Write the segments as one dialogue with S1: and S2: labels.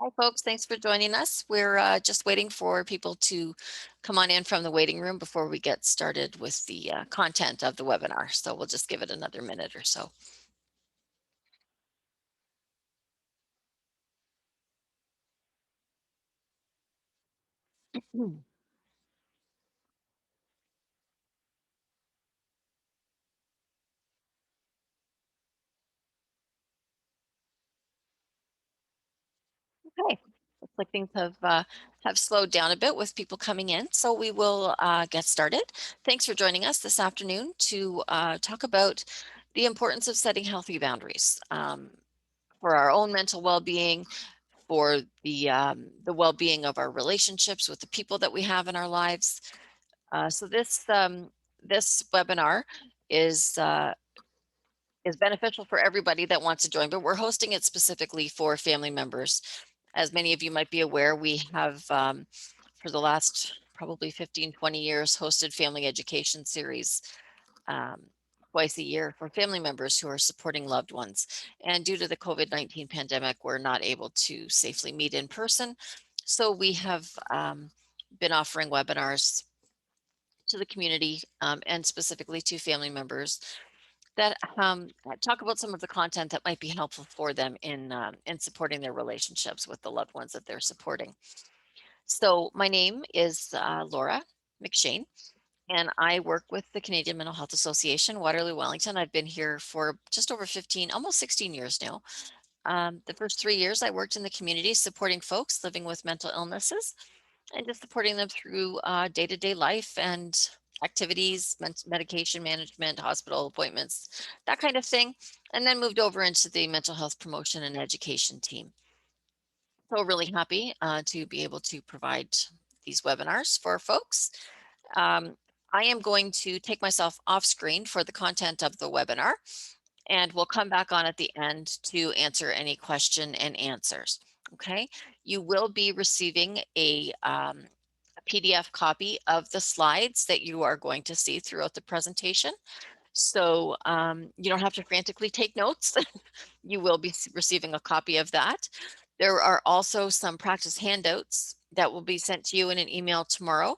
S1: Hi, folks. Thanks for joining us. We're just waiting for people to come on in from the waiting room before we get started with the content of the webinar. So we'll just give it another minute or so. Okay. Looks like things have slowed down a bit with people coming in, so we will get started. Thanks for joining us this afternoon to talk about the importance of setting healthy boundaries for our own mental well-being, for the well-being of our relationships with the people that we have in our lives. So this webinar is uh, is beneficial for everybody that wants to join, but we're hosting it specifically for family members. As many of you might be aware, we have for the last probably 15, 20 years hosted family education series um, twice a year for family members who are supporting loved ones. And due to the COVID-19 pandemic, we're not able to safely meet in person. So we have been offering webinars to the community and specifically to family members that talk about some of the content that might be helpful for them in supporting their relationships with the loved ones that they're supporting. So my name is Laura McShane, and I work with the Canadian Mental Health Association, Waterloo Wellington. I've been here for just over 15, almost 16 years now. The first 3 years I worked in the community supporting folks living with mental illnesses and just supporting them through day-to-day life and activities, medication management, hospital appointments, that kind of thing, and then moved over into the mental health promotion and education team. So really happy to be able to provide these webinars for folks. Um, I am going to take myself off screen for the content of the webinar, and we'll come back on at the end to answer any question and answers. Okay, you will be receiving a PDF copy of the slides that you are going to see throughout the presentation. So you don't have to frantically take notes. You will be receiving a copy of that. There are also some practice handouts that will be sent to you in an email tomorrow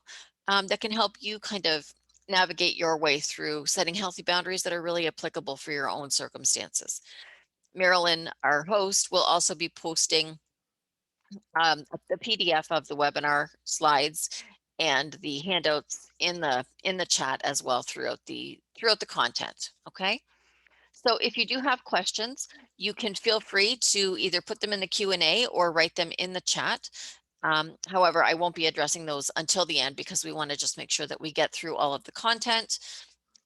S1: that can help you kind of navigate your way through setting healthy boundaries that are really applicable for your own circumstances. Marilyn, our host, will also be posting the PDF of the webinar slides and the handouts in the chat as well throughout the content. Okay. So if you do have questions, you can feel free to either put them in the Q&A or write them in the chat. However, I won't be addressing those until the end because we want to just make sure that we get through all of the content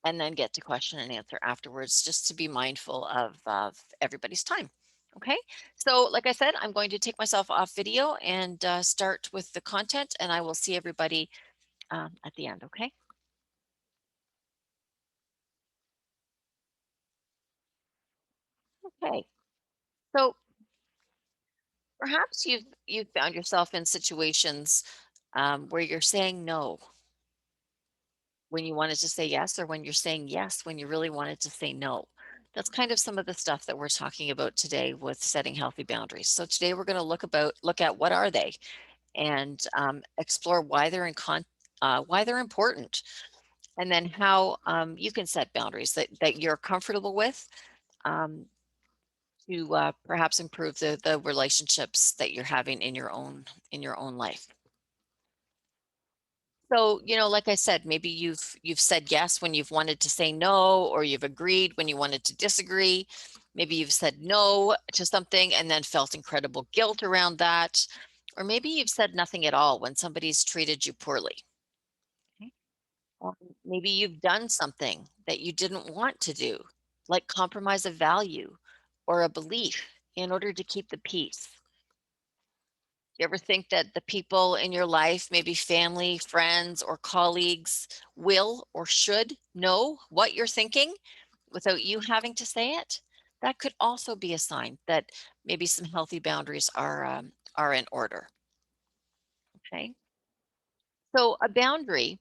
S1: and then get to question and answer afterwards, just to be mindful of everybody's time. Okay, so like I said, I'm going to take myself off video and start with the content, and I will see everybody at the end. Okay. Okay. So perhaps you've found yourself in situations where you're saying no when you wanted to say yes, or when you're saying yes when you really wanted to say no. That's kind of some of the stuff that we're talking about today with setting healthy boundaries. So today we're going to look at what are they, and explore why why they're important, and then how you can set boundaries that you're comfortable with um, to perhaps improve the relationships that you're having in your own life. So, like I said, maybe you've said yes when you've wanted to say no, or you've agreed when you wanted to disagree. Maybe you've said no to something and then felt incredible guilt around that. Or maybe you've said nothing at all when somebody's treated you poorly. Okay. Maybe you've done something that you didn't want to do, like compromise a value or a belief in order to keep the peace. You ever think that the people in your life, maybe family, friends, or colleagues, will or should know what you're thinking without you having to say it? That could also be a sign that maybe some healthy boundaries are in order. Okay. So a boundary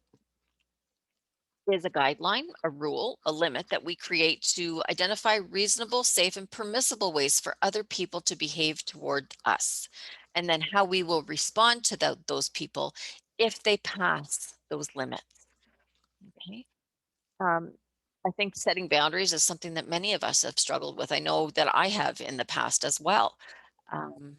S1: is a guideline, a rule, a limit that we create to identify reasonable, safe, and permissible ways for other people to behave toward us. and then how we will respond to those people if they pass those limits. Okay. I think setting boundaries is something that many of us have struggled with. I know that I have in the past as well. Um,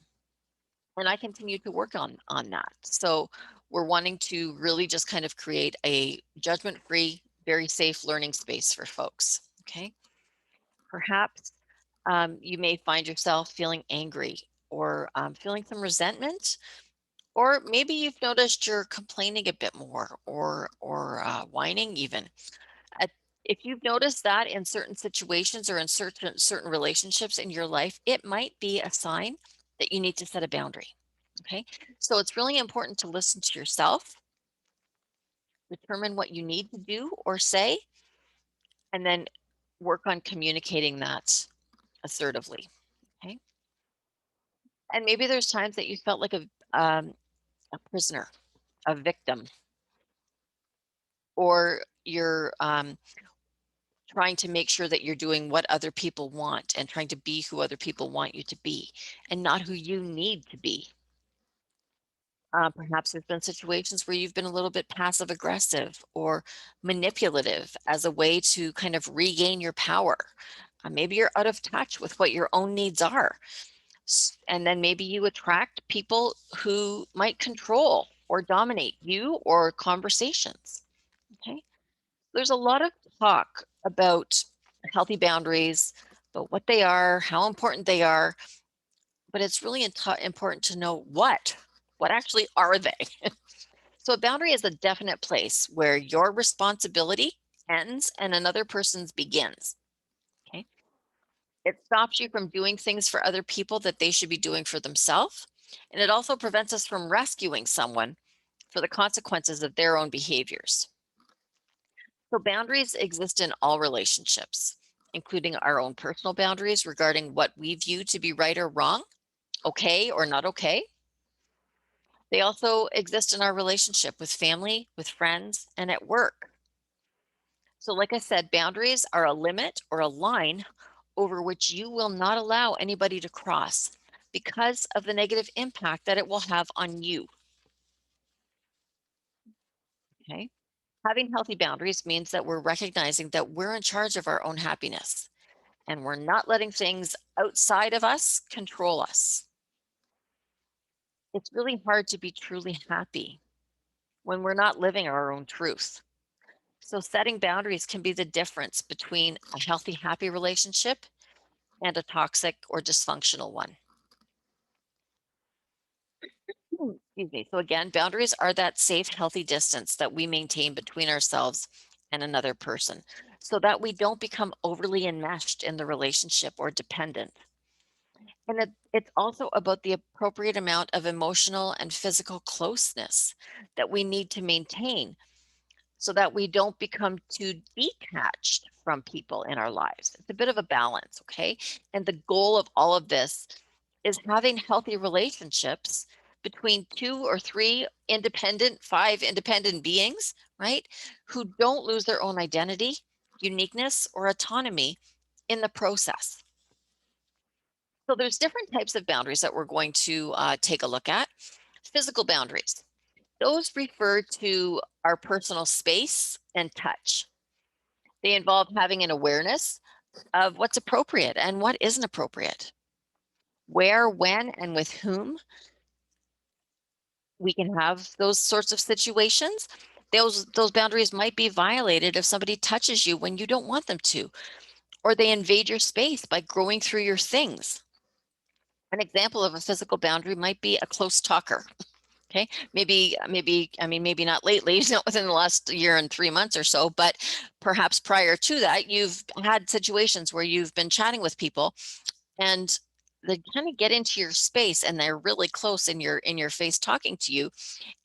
S1: and I continue to work on that. So we're wanting to really just kind of create a judgment-free, very safe learning space for folks. Okay. Perhaps you may find yourself feeling angry or feeling some resentment, or maybe you've noticed you're complaining a bit more or whining even. Uh, if you've noticed that in certain situations or in certain relationships in your life, it might be a sign that you need to set a boundary. Okay. So it's really important to listen to yourself, determine what you need to do or say, and then work on communicating that assertively. Okay. And maybe there's times that you felt like a prisoner, a victim, or you're trying to make sure that you're doing what other people want and trying to be who other people want you to be and not who you need to be. Perhaps there's been situations where you've been a little bit passive aggressive or manipulative as a way to kind of regain your power. Maybe you're out of touch with what your own needs are. And then maybe you attract people who might control or dominate you or conversations. Okay. There's a lot of talk about healthy boundaries, about what they are, how important they are, but it's really important to know what actually are they? So a boundary is a definite place where your responsibility ends and another person's begins. Okay. It stops you from doing things for other people that they should be doing for themselves. And it also prevents us from rescuing someone for the consequences of their own behaviors. So boundaries exist in all relationships, including our own personal boundaries regarding what we view to be right or wrong, okay or not okay. They also exist in our relationship with family, with friends, and at work. So like I said, boundaries are a limit or a line over which you will not allow anybody to cross because of the negative impact that it will have on you. Okay. Having healthy boundaries means that we're recognizing that we're in charge of our own happiness and we're not letting things outside of us control us. It's really hard to be truly happy when we're not living our own truth. So setting boundaries can be the difference between a healthy, happy relationship and a toxic or dysfunctional one. Excuse me. So again, boundaries are that safe, healthy distance that we maintain between ourselves and another person so that we don't become overly enmeshed in the relationship or dependent. And it's also about the appropriate amount of emotional and physical closeness that we need to maintain so that we don't become too detached from people in our lives. It's a bit of a balance, okay? And the goal of all of this is having healthy relationships between 2 or 3 independent, 5 independent beings, right? Who don't lose their own identity, uniqueness, or autonomy in the process. So there's different types of boundaries that we're going to take a look at. Physical boundaries. Those refer to our personal space and touch. They involve having an awareness of what's appropriate and what isn't appropriate, where, when, and with whom we can have those sorts of situations. Those boundaries might be violated if somebody touches you when you don't want them to, or they invade your space by growing through your things. An example of a physical boundary might be a close talker. Okay, maybe, I mean, maybe not lately, not within the last year and 3 months or so, but perhaps prior to that, you've had situations where you've been chatting with people and they kind of get into your space and they're really close in your face talking to you,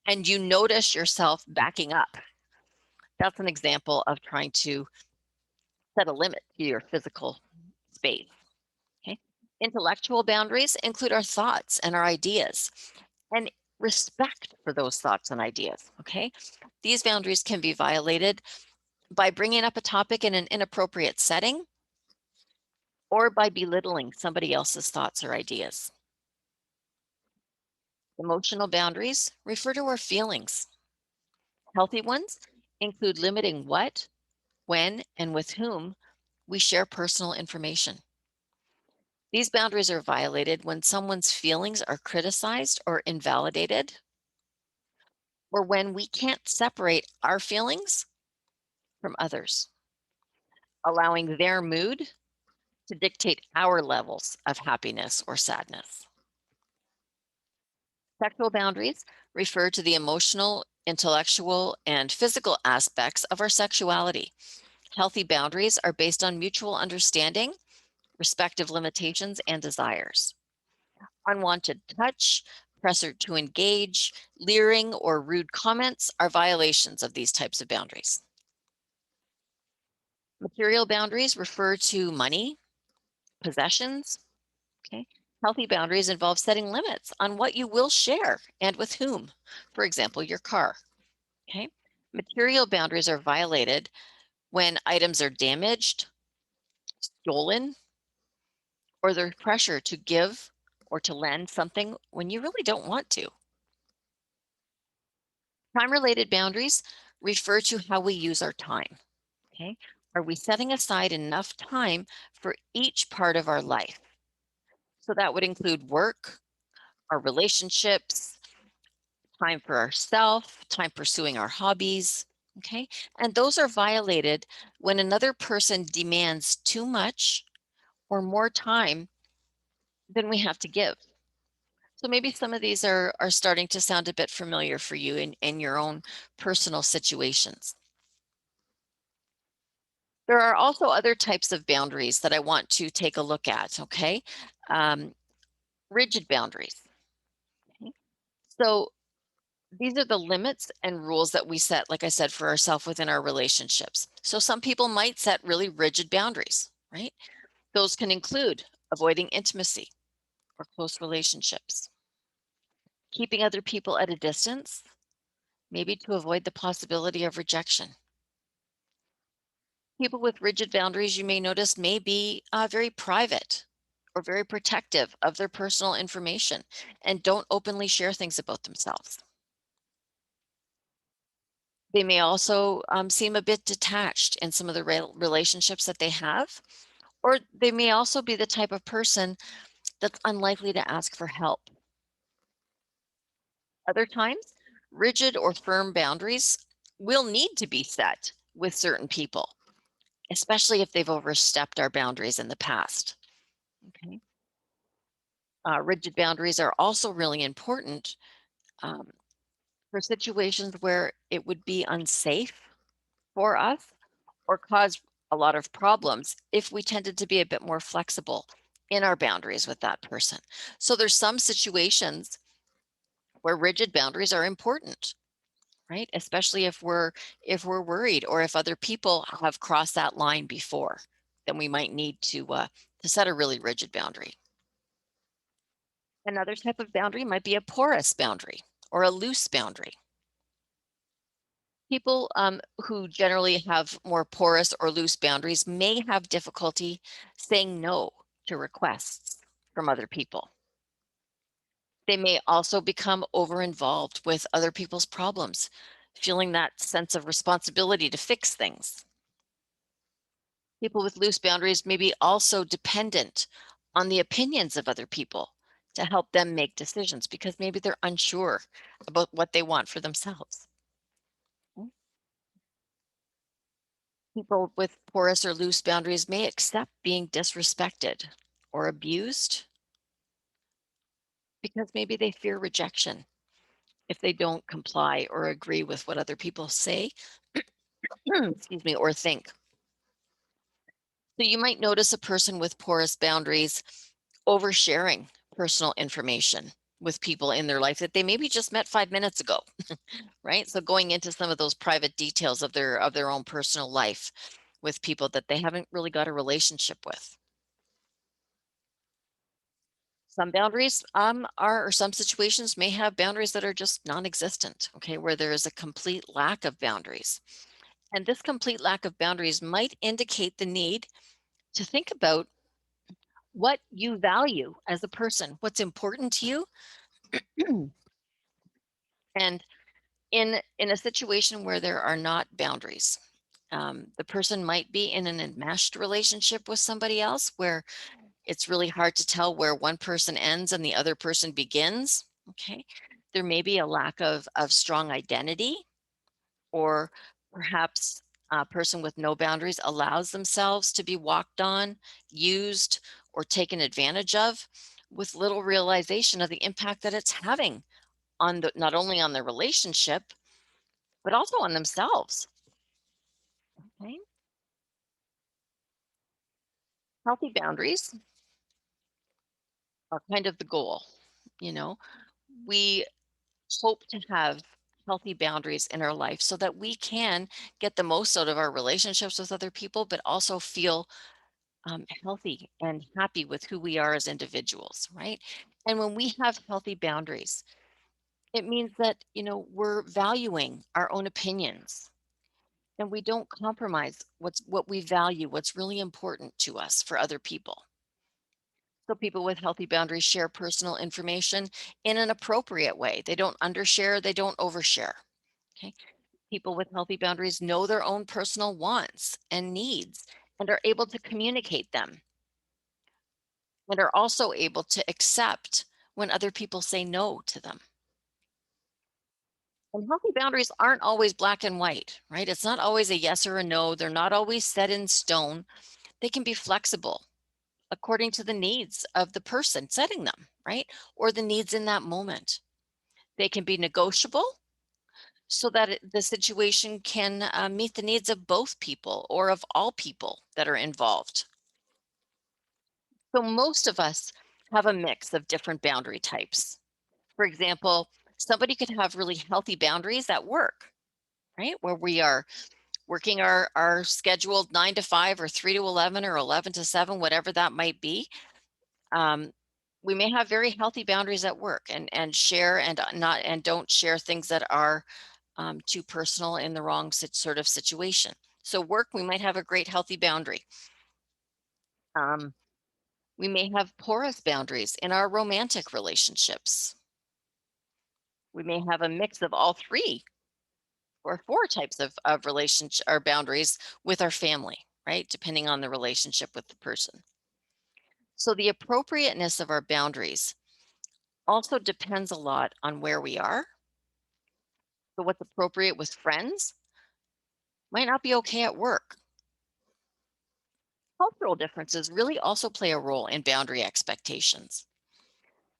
S1: and you notice yourself backing up. That's an example of trying to set a limit to your physical space. Okay. Intellectual boundaries include our thoughts and our ideas and respect for those thoughts and ideas. Okay. These boundaries can be violated by bringing up a topic in an inappropriate setting or by belittling somebody else's thoughts or ideas. Emotional boundaries refer to our feelings. Healthy ones include limiting what, when, and with whom we share personal information. These boundaries are violated when someone's feelings are criticized or invalidated, or when we can't separate our feelings from others, allowing their mood to dictate our levels of happiness or sadness. Sexual boundaries refer to the emotional, intellectual, and physical aspects of our sexuality. Healthy boundaries are based on mutual understanding, respective limitations, and desires. Unwanted touch, pressure to engage, leering, or rude comments are violations of these types of boundaries. Material boundaries refer to money, possessions. Okay. Healthy boundaries involve setting limits on what you will share and with whom. For example, your car. Okay. Material boundaries are violated when items are damaged, stolen, or there's pressure to give or to lend something when you really don't want to. Time-related boundaries refer to how we use our time. Okay. Are we setting aside enough time for each part of our life? So that would include work, our relationships, time for ourselves, time pursuing our hobbies. Okay. And those are violated when another person demands too much or more time than we have to give. So maybe some of these are starting to sound a bit familiar for you in your own personal situations. There are also other types of boundaries that I want to take a look at, okay? Um, Rigid boundaries. Okay. So these are the limits and rules that we set, like I said, for ourselves within our relationships. So some people might set really rigid boundaries, right? Those can include avoiding intimacy or close relationships, keeping other people at a distance, maybe to avoid the possibility of rejection. People with rigid boundaries, you may notice, may be very private or very protective of their personal information and don't openly share things about themselves. They may also seem a bit detached in some of the relationships that they have, or they may also be the type of person that's unlikely to ask for help. Other times, rigid or firm boundaries will need to be set with certain people, especially if they've overstepped our boundaries in the past. Okay. Rigid boundaries are also really important um, for situations where it would be unsafe for us or cause a lot of problems if we tended to be a bit more flexible in our boundaries with that person. So there's some situations where rigid boundaries are important, right? Especially if we're worried or if other people have crossed that line before, then we might need to set a really rigid boundary. Another type of boundary might be a porous boundary or a loose boundary. People who generally have more porous or loose boundaries may have difficulty saying no to requests from other people. They may also become over-involved with other people's problems, feeling that sense of responsibility to fix things. People with loose boundaries may be also dependent on the opinions of other people to help them make decisions because maybe they're unsure about what they want for themselves. People with porous or loose boundaries may accept being disrespected or abused because maybe they fear rejection if they don't comply or agree with what other people say, excuse me, or think. So you might notice a person with porous boundaries oversharing personal information with people in their life that they maybe just met 5 minutes ago, right? So going into some of those private details of their own personal life with people that they haven't really got a relationship with. Some boundaries or some situations may have boundaries that are just non-existent, okay, where there is a complete lack of boundaries. And this complete lack of boundaries might indicate the need to think about what you value as a person, what's important to you, And in a situation where there are not boundaries, the person might be in an enmeshed relationship with somebody else where it's really hard to tell where one person ends and the other person begins. Okay. There may be a lack of strong identity, or perhaps a person with no boundaries allows themselves to be walked on, used, or taken advantage of with little realization of the impact that it's having on the, not only on the relationship, but also on themselves. Okay. Healthy boundaries are kind of the goal. You know, we hope to have healthy boundaries in our life so that we can get the most out of our relationships with other people, but also feel healthy and happy with who we are as individuals, right? And when we have healthy boundaries, it means that, we're valuing our own opinions, and we don't compromise what we value, what's really important to us for other people. So people with healthy boundaries share personal information in an appropriate way. They don't undershare, they don't overshare. Okay. People with healthy boundaries know their own personal wants and needs and are able to communicate them, and are also able to accept when other people say no to them. And healthy boundaries aren't always black and white, right? It's not always a yes or a no. They're not always set in stone. They can be flexible according to the needs of the person setting them, right? Or the needs in that moment. They can be negotiable so that the situation can meet the needs of both people or of all people that are involved. So most of us have a mix of different boundary types. For example, somebody could have really healthy boundaries at work, right? Where we are working our scheduled 9 to 5 or 3 to 11 or 11 to 7, whatever that might be. Um, we may have very healthy boundaries at work, and share and not and don't share things that are too personal in the wrong sort of situation. So work, we might have a great healthy boundary. Um, we may have porous boundaries in our romantic relationships. We may have a mix of all three or four types of relationship or boundaries with our family, right? Depending on the relationship with the person. So the appropriateness of our boundaries also depends a lot on where we are. So what's appropriate with friends might not be okay at work. Cultural differences really also play a role in boundary expectations.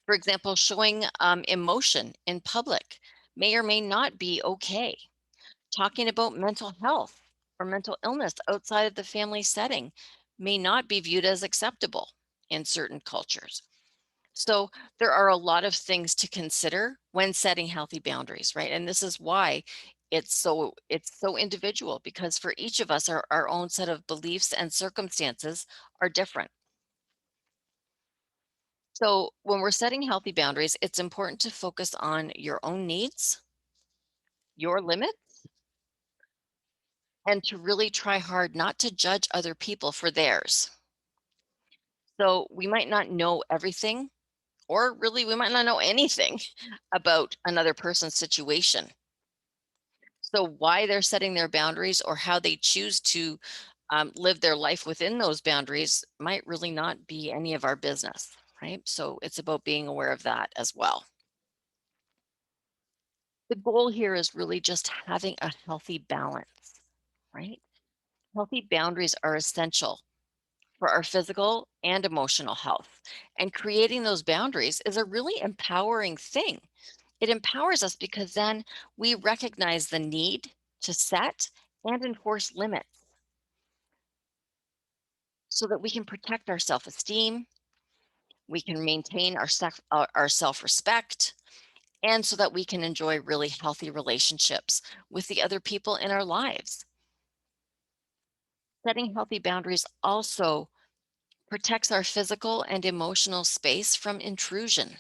S1: For example, showing emotion in public may or may not be okay. Talking about mental health or mental illness outside of the family setting may not be viewed as acceptable in certain cultures. So there are a lot of things to consider when setting healthy boundaries, right? And this is why it's so individual, because for each of us, our own set of beliefs and circumstances are different. So when we're setting healthy boundaries, it's important to focus on your own needs, your limits, and to really try hard not to judge other people for theirs. So we might not know everything, or really we might not know anything about another person's situation. So why they're setting their boundaries or how they choose to live their life within those boundaries might really not be any of our business, right? So it's about being aware of that as well. The goal here is really just having a healthy balance, right? Healthy boundaries are essential for our physical and emotional health. And creating those boundaries is a really empowering thing. It empowers us because then we recognize the need to set and enforce limits so that we can protect our self-esteem, we can maintain our self-respect, and so that we can enjoy really healthy relationships with the other people in our lives. Setting healthy boundaries also protects our physical and emotional space from intrusion.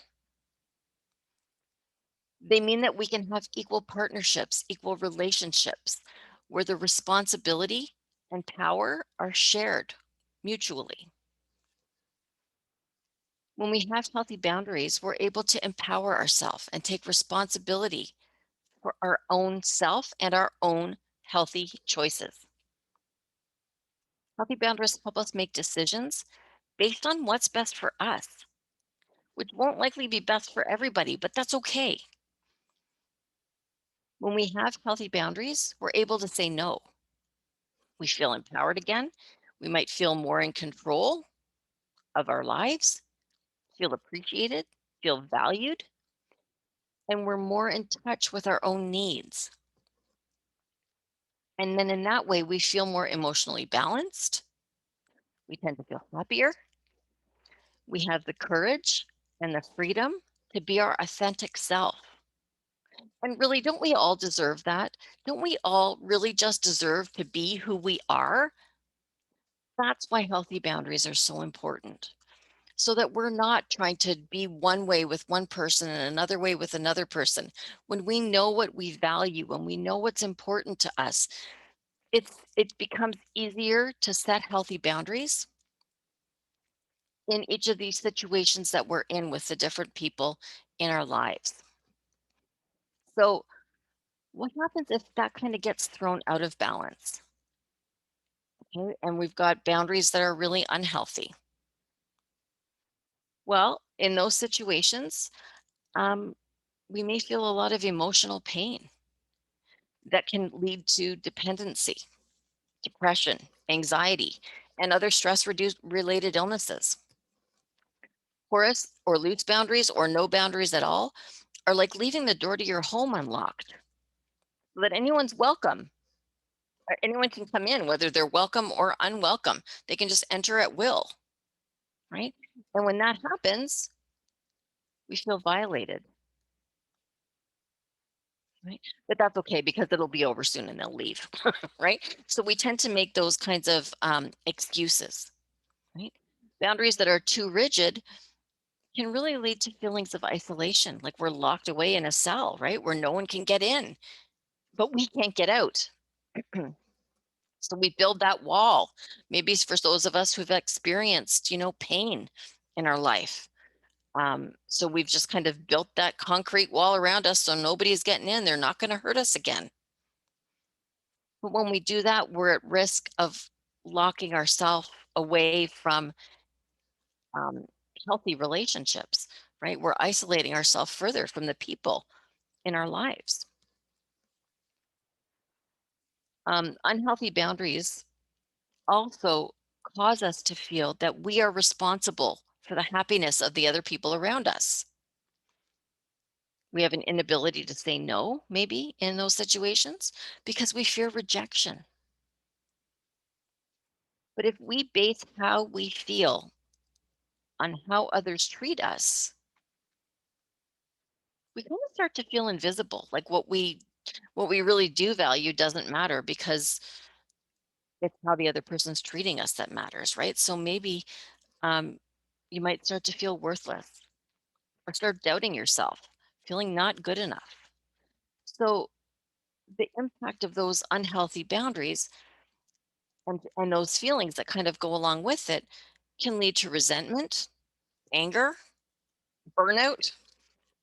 S1: They mean that we can have equal partnerships, equal relationships, where the responsibility and power are shared mutually. When we have healthy boundaries, we're able to empower ourselves and take responsibility for our own self and our own healthy choices. Healthy boundaries help us make decisions based on what's best for us, which won't likely be best for everybody, but that's okay. When we have healthy boundaries, we're able to say no. We feel empowered again. We might feel more in control of our lives, feel appreciated, feel valued, and we're more in touch with our own needs. And then in that way, we feel more emotionally balanced. We tend to feel happier. We have the courage and the freedom to be our authentic self. And really, don't we all deserve that? Don't we all really just deserve to be who we are? That's why healthy boundaries are so important. So that we're not trying to be one way with one person and another way with another person. When we know what we value, when we know what's important to us, it becomes easier to set healthy boundaries in each of these situations that we're in with the different people in our lives. So, what happens if that kind of gets thrown out of balance? Okay, and we've got boundaries that are really unhealthy. Well, in those situations, um, we may feel a lot of emotional pain that can lead to dependency, depression, anxiety, and other stress reduced related illnesses. Porous or loose boundaries or no boundaries at all are like leaving the door to your home unlocked so that anyone's welcome. Or anyone can come in, whether they're welcome or unwelcome. They can just enter at will, right? And when that happens, we feel violated, right? But that's okay because it'll be over soon and they'll leave, right? So we tend to make those kinds of excuses, right? Boundaries that are too rigid can really lead to feelings of isolation, like we're locked away in a cell, right? Where no one can get in, but we can't get out. So we build that wall. Maybe it's for those of us who've experienced, pain in our life. So we've just kind of built that concrete wall around us so nobody's getting in. They're not going to hurt us again. But when we do that, we're at risk of locking ourselves away from um, healthy relationships, right? We're isolating ourselves further from the people in our lives. Unhealthy boundaries also cause us to feel that we are responsible for the happiness of the other people around us. We have an inability to say no, maybe in those situations, because we fear rejection. But if we base how we feel on how others treat us, we kind of start to feel invisible, like what we really do value doesn't matter because it's how the other person's treating us that matters, right? So maybe um, you might start to feel worthless or start doubting yourself, feeling not good enough. So the impact of those unhealthy boundaries and those feelings that kind of go along with it can lead to resentment, anger, burnout,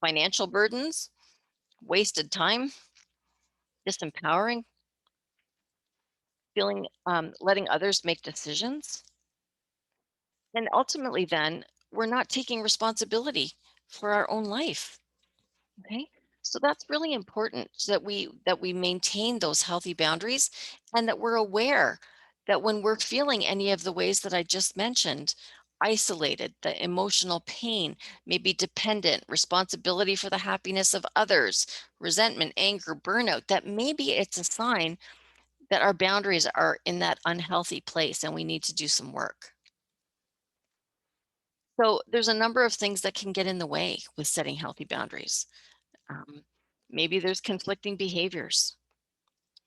S1: financial burdens, wasted time, disempowering, feeling letting others make decisions. And ultimately, then we're not taking responsibility for our own life. Okay. So that's really important that we maintain those healthy boundaries and that we're aware that when we're feeling any of the ways that I just mentioned, isolated, the emotional pain, maybe dependent, responsibility for the happiness of others, resentment, anger, burnout, that maybe it's a sign that our boundaries are in that unhealthy place and we need to do some work. So there's a number of things that can get in the way with setting healthy boundaries. Um, Maybe there's conflicting behaviors,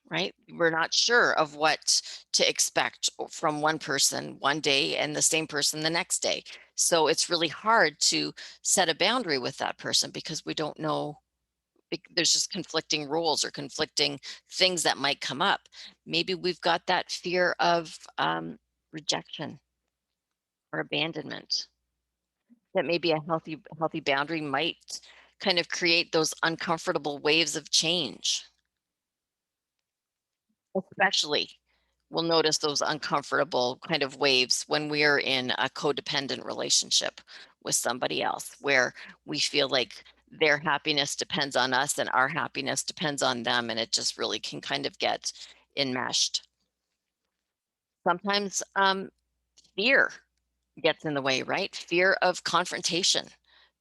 S1: right? We're not sure of what to expect from one person one day and the same person the next day. So it's really hard to set a boundary with that person because we don't know. There's just conflicting rules or conflicting things that might come up. Maybe we've got that fear of rejection or abandonment that maybe a healthy boundary might kind of create those uncomfortable waves of change. Especially, we'll notice those uncomfortable kind of waves when we're in a codependent relationship with somebody else, where we feel like their happiness depends on us and our happiness depends on them, and it just really can kind of get enmeshed. Sometimes fear gets in the way, right? Fear of confrontation,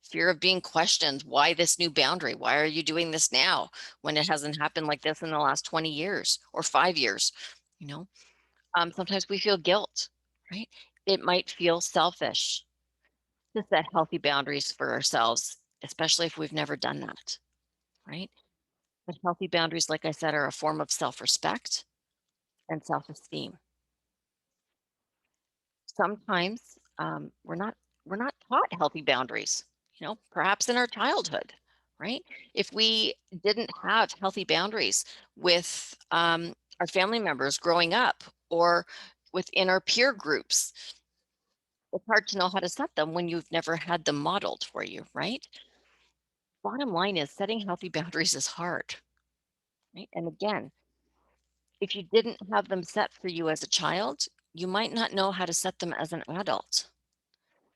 S1: fear of being questioned. Why this new boundary? Why are you doing this now when it hasn't happened like this in the last 20 years or 5 years? You know, sometimes we feel guilt, right? It might feel selfish to set healthy boundaries for ourselves, especially if we've never done that, right? But healthy boundaries, like I said, are a form of self respect and self esteem. Sometimes we're not taught healthy boundaries, perhaps in our childhood, right? If we didn't have healthy boundaries with our family members growing up or within our peer groups, it's hard to know how to set them when you've never had them modeled for you, right? Bottom line is setting healthy boundaries is hard, right? And again, if you didn't have them set for you as a child, you might not know how to set them as an adult.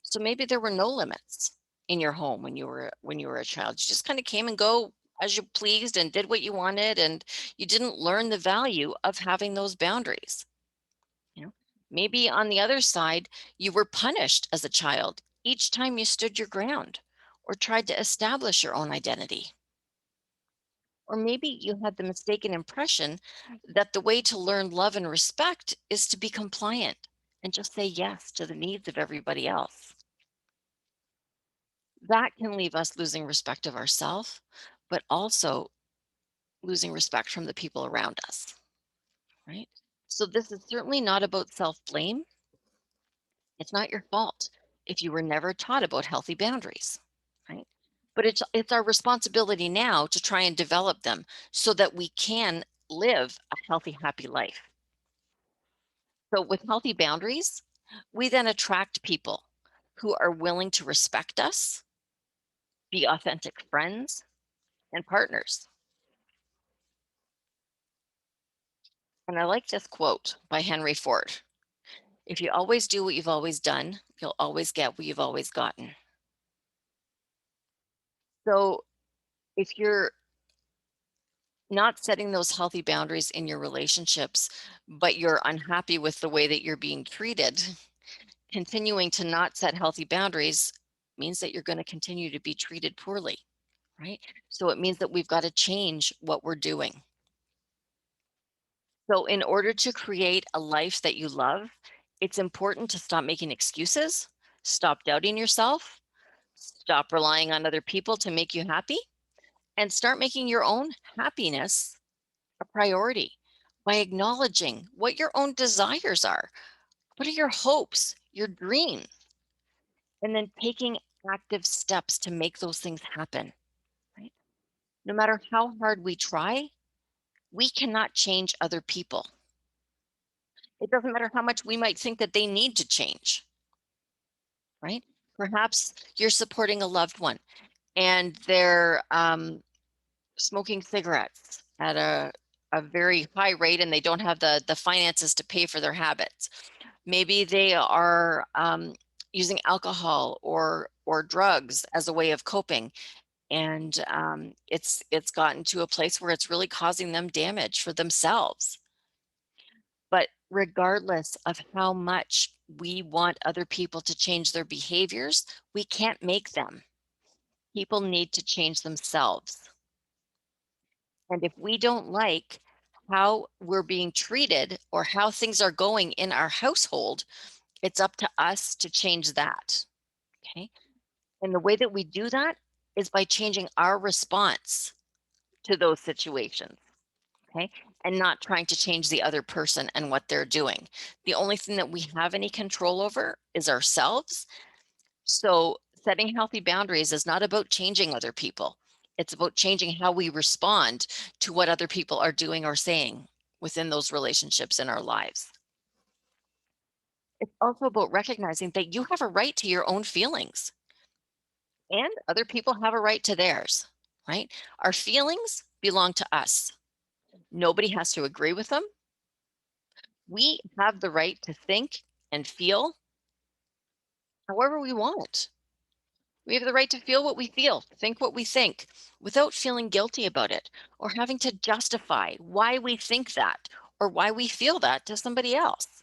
S1: So maybe there were no limits in your home when you were a child. You just kind of came and go as you pleased and did what you wanted, and you didn't learn the value of having those boundaries. You know, maybe on the other side, you were punished as a child each time you stood your ground or tried to establish your own identity. Or maybe you had the mistaken impression that the way to learn love and respect is to be compliant and just say yes to the needs of everybody else. That can leave us losing respect of ourselves, but also losing respect from the people around us, right? So this is certainly not about self-blame. It's not your fault if you were never taught about healthy boundaries, right? But it's our responsibility now to try and develop them so that we can live a healthy, happy life. So with healthy boundaries, we then attract people who are willing to respect us, be authentic friends and partners. And I like this quote by Henry Ford. If you always do what you've always done, you'll always get what you've always gotten. So if you're not setting those healthy boundaries in your relationships, but you're unhappy with the way that you're being treated, continuing to not set healthy boundaries means that you're going to continue to be treated poorly, right? So it means that we've got to change what we're doing. So in order to create a life that you love, it's important to stop making excuses, stop doubting yourself, stop relying on other people to make you happy, and start making your own happiness a priority by acknowledging what your own desires are. What are your hopes, your dreams, and then taking active steps to make those things happen, right? No matter how hard we try, we cannot change other people. It doesn't matter how much we might think that they need to change, right? Perhaps you're supporting a loved one and they're smoking cigarettes at a very high rate and they don't have the finances to pay for their habits. Maybe they are using alcohol or drugs as a way of coping, and it's gotten to a place where it's really causing them damage for themselves. But regardless of how much we want other people to change their behaviors, we can't make them. People need to change themselves. And if we don't like how we're being treated or how things are going in our household, it's up to us to change that. Okay. And the way that we do that is by changing our response to those situations. Okay. And not trying to change the other person and what they're doing. The only thing that we have any control over is ourselves. So setting healthy boundaries is not about changing other people. It's about changing how we respond to what other people are doing or saying within those relationships in our lives. It's also about recognizing that you have a right to your own feelings. and other people have a right to theirs, right? Our feelings belong to us. Nobody has to agree with them. We have the right to think and feel however we want. We have the right to feel what we feel, think what we think, without feeling guilty about it or having to justify why we think that or why we feel that to somebody else.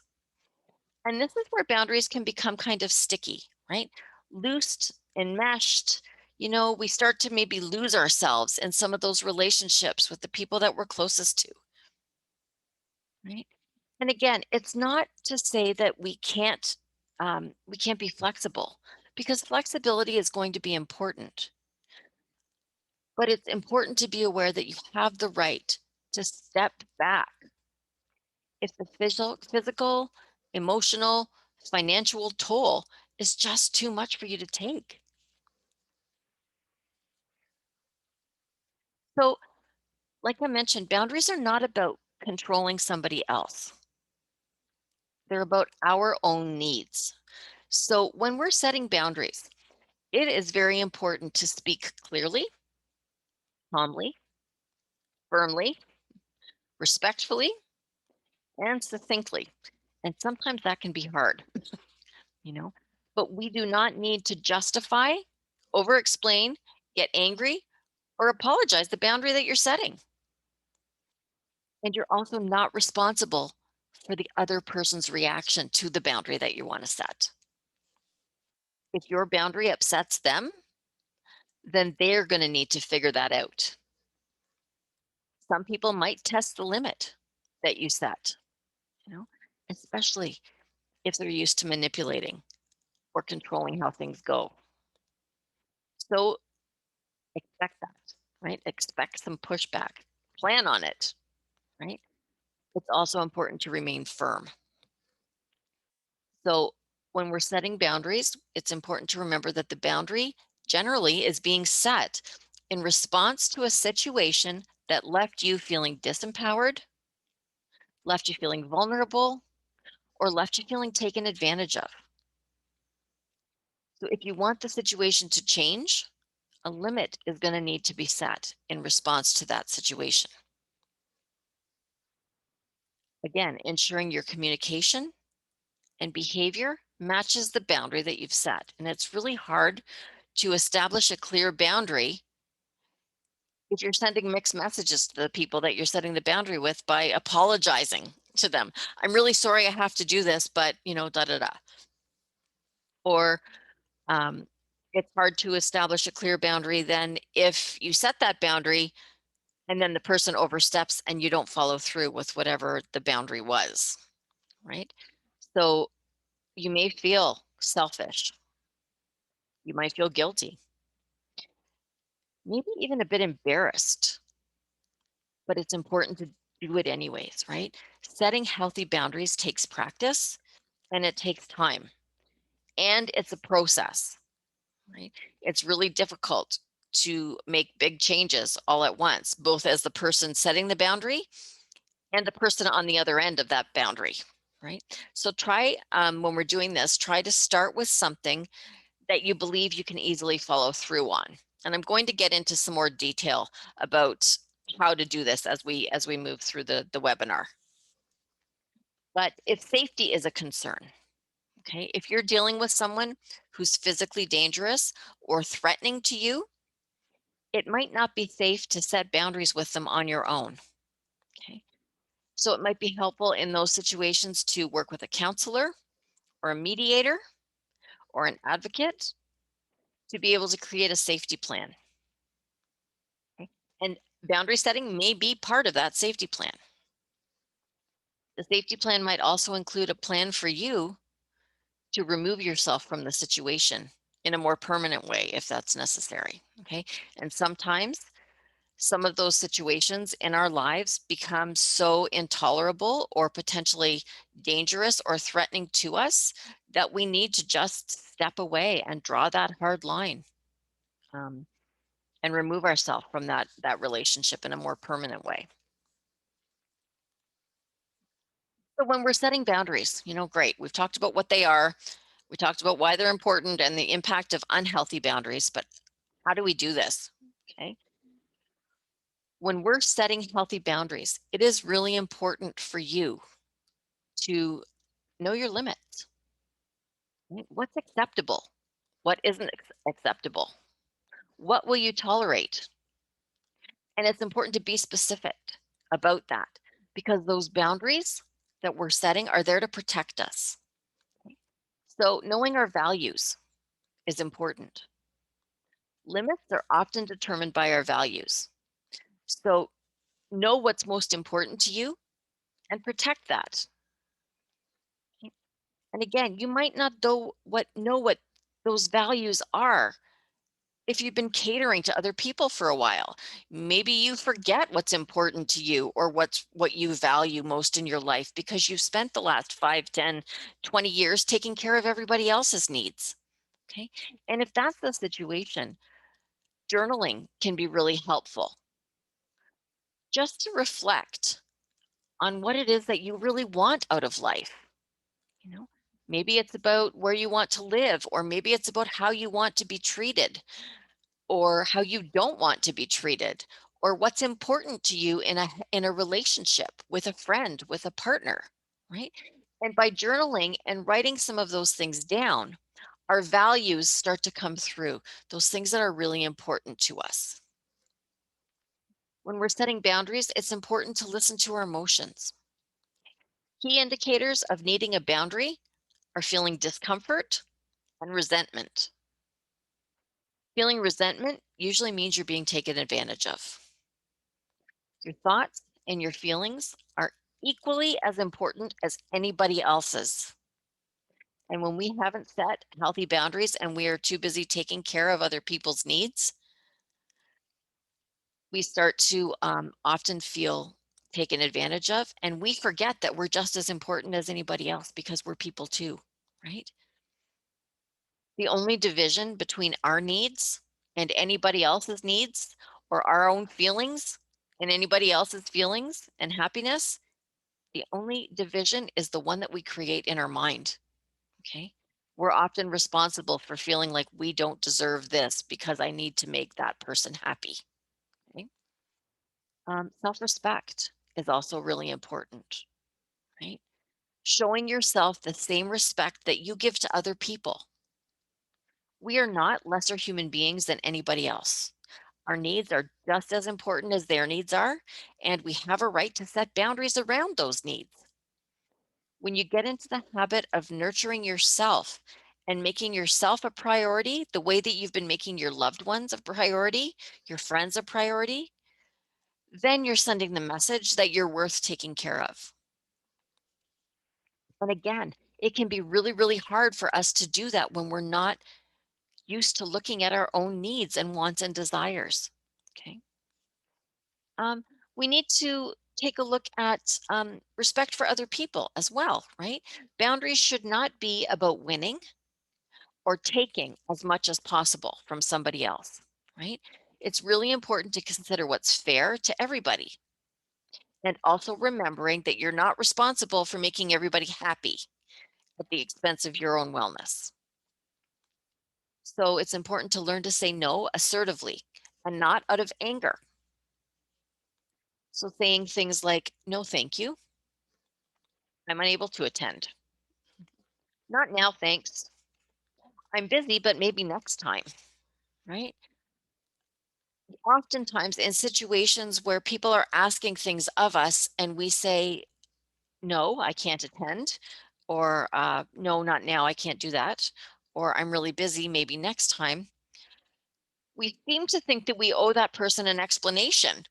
S1: And this is where boundaries can become kind of sticky, right? Loosed, enmeshed. We start to maybe lose ourselves in some of those relationships with the people that we're closest to, right? And again, it's not to say that we can't be flexible, because flexibility is going to be important. But it's important to be aware that you have the right to step back if the physical, emotional, financial toll is just too much for you to take. So, like I mentioned, boundaries are not about controlling somebody else. They're about our own needs. So, when we're setting boundaries, it is very important to speak clearly, calmly, firmly, respectfully, and succinctly. And sometimes that can be hard, you know, but we do not need to justify, over explain, get angry, or apologize the boundary that you're setting. And you're also not responsible for the other person's reaction to the boundary that you want to set. If your boundary upsets them, then they're going to need to figure that out. Some people might test the limit that you set, you know, especially if they're used to manipulating or controlling how things go. So expect that, right? Expect some pushback. Plan on it, right? It's also important to remain firm. So when we're setting boundaries, it's important to remember that the boundary generally is being set in response to a situation that left you feeling disempowered, left you feeling vulnerable, or left you feeling taken advantage of. So if you want the situation to change, a limit is going to need to be set in response to that situation. Again, ensuring your communication and behavior matches the boundary that you've set. And it's really hard to establish a clear boundary if you're sending mixed messages to the people that you're setting the boundary with by apologizing to them. I'm really sorry I have to do this, but da da da. Or um, it's hard to establish a clear boundary then if you set that boundary and then the person oversteps and you don't follow through with whatever the boundary was, right? So you may feel selfish. You might feel guilty, maybe even a bit embarrassed, but it's important to do it anyways, right? Setting healthy boundaries takes practice and it takes time and it's a process, right? It's really difficult to make big changes all at once, both as the person setting the boundary and the person on the other end of that boundary, right? So try, when we're doing this, try to start with something that you believe you can easily follow through on. And I'm going to get into some more detail about how to do this as we move through the webinar. But if safety is a concern, okay, if you're dealing with someone who's physically dangerous or threatening to you, it might not be safe to set boundaries with them on your own. Okay. So it might be helpful in those situations to work with a counselor or a mediator or an advocate to be able to create a safety plan. Okay. And boundary setting may be part of that safety plan. The safety plan might also include a plan for you to remove yourself from the situation in a more permanent way if that's necessary. Okay. And sometimes some of those situations in our lives become so intolerable or potentially dangerous or threatening to us that we need to just step away and draw that hard line, and remove ourselves from that relationship in a more permanent way. So when we're setting boundaries, great. We've talked about what they are. We talked about why they're important and the impact of unhealthy boundaries, but how do we do this? Okay. When we're setting healthy boundaries, it is really important for you to know your limits. Right? What's acceptable? What isn't acceptable? What will you tolerate? And it's important to be specific about that because those boundaries that we're setting are there to protect us. So, knowing our values is important. Limits are often determined by our values. So, know what's most important to you and protect that. And again, you might not know what those values are if you've been catering to other people for a while. Maybe you forget what's important to you or what you value most in your life because you've spent the last 5, 10, 20 years taking care of everybody else's needs. Okay. And if that's the situation, journaling can be really helpful just to reflect on what it is that you really want out of life. You know, maybe it's about where you want to live, or maybe it's about how you want to be treated, or how you don't want to be treated, or what's important to you in a relationship with a friend, with a partner, right? And by journaling and writing some of those things down, our values start to come through, those things that are really important to us. When we're setting boundaries, it's important to listen to our emotions. Key indicators of needing a boundary are feeling discomfort and resentment. Feeling resentment usually means you're being taken advantage of. Your thoughts and your feelings are equally as important as anybody else's. And when we haven't set healthy boundaries and we are too busy taking care of other people's needs, we start to often feel taken advantage of. And we forget that we're just as important as anybody else because we're people too, right? The only division between our needs and anybody else's needs, or our own feelings and anybody else's feelings and happiness, the only division is the one that we create in our mind. Okay. We're often responsible for feeling like we don't deserve this because I need to make that person happy. Okay. Self respect is also really important, right? Showing yourself the same respect that you give to other people. We are not lesser human beings than anybody else. Our needs are just as important as their needs are, and we have a right to set boundaries around those needs. When you get into the habit of nurturing yourself and making yourself a priority, the way that you've been making your loved ones a priority, your friends a priority, then you're sending the message that you're worth taking care of. And again, it can be really, really hard for us to do that when we're not used to looking at our own needs and wants and desires. Okay. Um, we need to take a look at respect for other people as well, right? Boundaries should not be about winning or taking as much as possible from somebody else, right? It's really important to consider what's fair to everybody and also remembering that you're not responsible for making everybody happy at the expense of your own wellness. So it's important to learn to say no assertively and not out of anger. So saying things like, no, thank you, I'm unable to attend. Not now, thanks. I'm busy, but maybe next time, right? Oftentimes in situations where people are asking things of us and we say, no, I can't attend, or no, not now, I can't do that, or I'm really busy, maybe next time, we seem to think that we owe that person an explanation,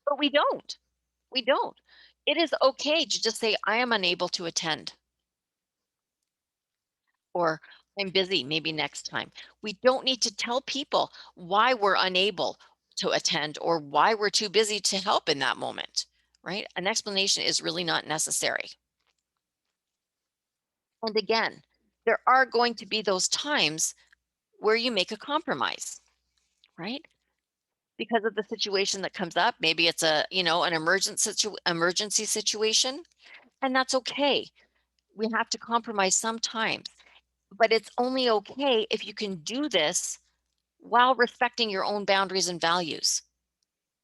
S1: but we don't. We don't. It is okay to just say, I am unable to attend, or I'm busy, maybe next time. We don't need to tell people why we're unable to attend or why we're too busy to help in that moment, right? An explanation is really not necessary. And again, there are going to be those times where you make a compromise, right? Because of the situation that comes up. Maybe it's an emergency situation, and that's okay. We have to compromise sometimes. but it's only okay if you can do this while respecting your own boundaries and values.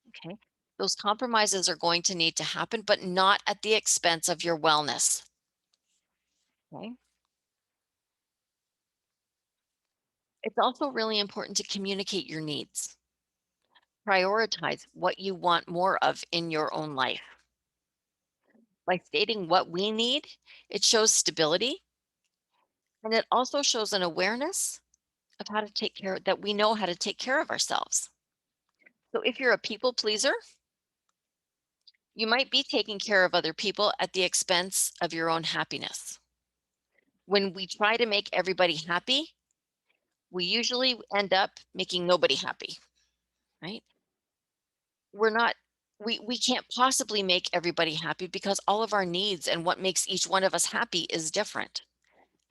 S1: Okay. Those compromises are going to need to happen, but not at the expense of your wellness. Okay. It's also really important to communicate your needs. Prioritize what you want more of in your own life. By stating what we need, it shows stability, and it also shows an awareness of how to take care that we know how to take care of ourselves. So if you're a people pleaser, you might be taking care of other people at the expense of your own happiness. When we try to make everybody happy, we usually end up making nobody happy, right? We're not we can't possibly make everybody happy because all of our needs and what makes each one of us happy is different.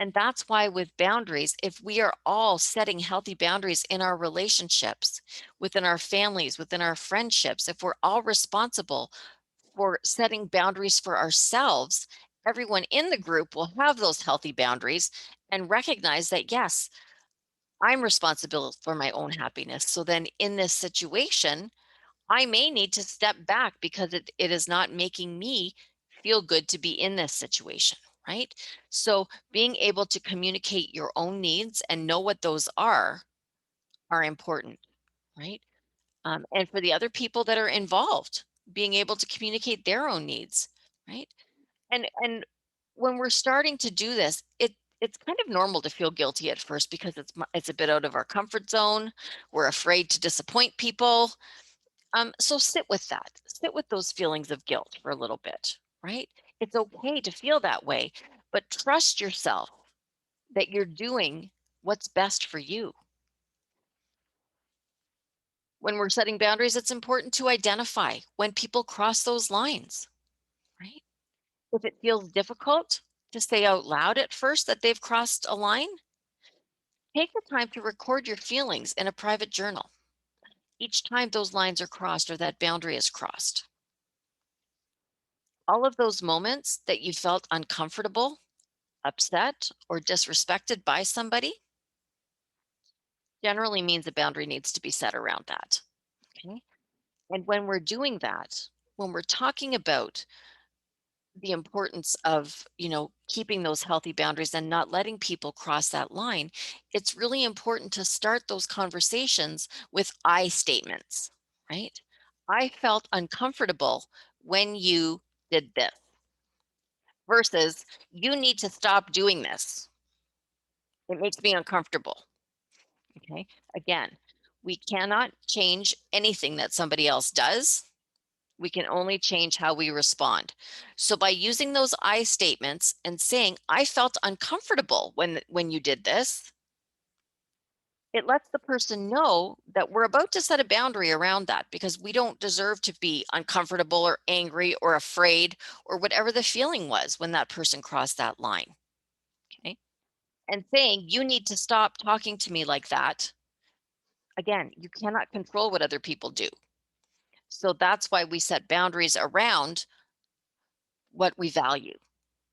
S1: And that's why with boundaries, if we are all setting healthy boundaries in our relationships, within our families, within our friendships, if we're all responsible for setting boundaries for ourselves, everyone in the group will have those healthy boundaries and recognize that, yes, I'm responsible for my own happiness. So then in this situation, I may need to step back because it is not making me feel good to be in this situation, right? So being able to communicate your own needs and know what those are important, right? And for the other people that are involved, being able to communicate their own needs, right? And when we're starting to do this, it's kind of normal to feel guilty at first because it's a bit out of our comfort zone. We're afraid to disappoint people. So sit with that. Sit with those feelings of guilt for a little bit, right? It's okay to feel that way, but trust yourself that you're doing what's best for you. When we're setting boundaries, it's important to identify when people cross those lines, right? If it feels difficult to say out loud at first that they've crossed a line, take the time to record your feelings in a private journal each time those lines are crossed or that boundary is crossed. All of those moments that you felt uncomfortable, upset, or disrespected by somebody generally means a boundary needs to be set around that. Okay. And when we're doing that, when we're talking about the importance of, keeping those healthy boundaries and not letting people cross that line, it's really important to start those conversations with I statements, right? I felt uncomfortable when you did this versus you need to stop doing this. It makes me uncomfortable. Okay. Again, we cannot change anything that somebody else does. We can only change how we respond. So by using those I statements and saying, I felt uncomfortable when you did this, it lets the person know that we're about to set a boundary around that because we don't deserve to be uncomfortable or angry or afraid or whatever the feeling was when that person crossed that line. Okay. And saying, you need to stop talking to me like that. Again, you cannot control what other people do. So that's why we set boundaries around what we value.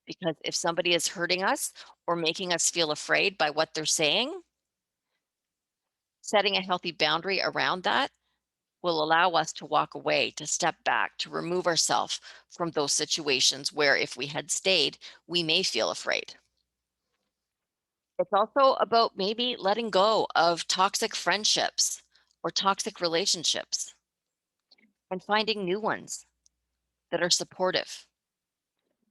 S1: Because if somebody is hurting us or making us feel afraid by what they're saying, setting a healthy boundary around that will allow us to walk away, to step back, to remove ourselves from those situations where if we had stayed, we may feel afraid. It's also about maybe letting go of toxic friendships or toxic relationships and finding new ones that are supportive.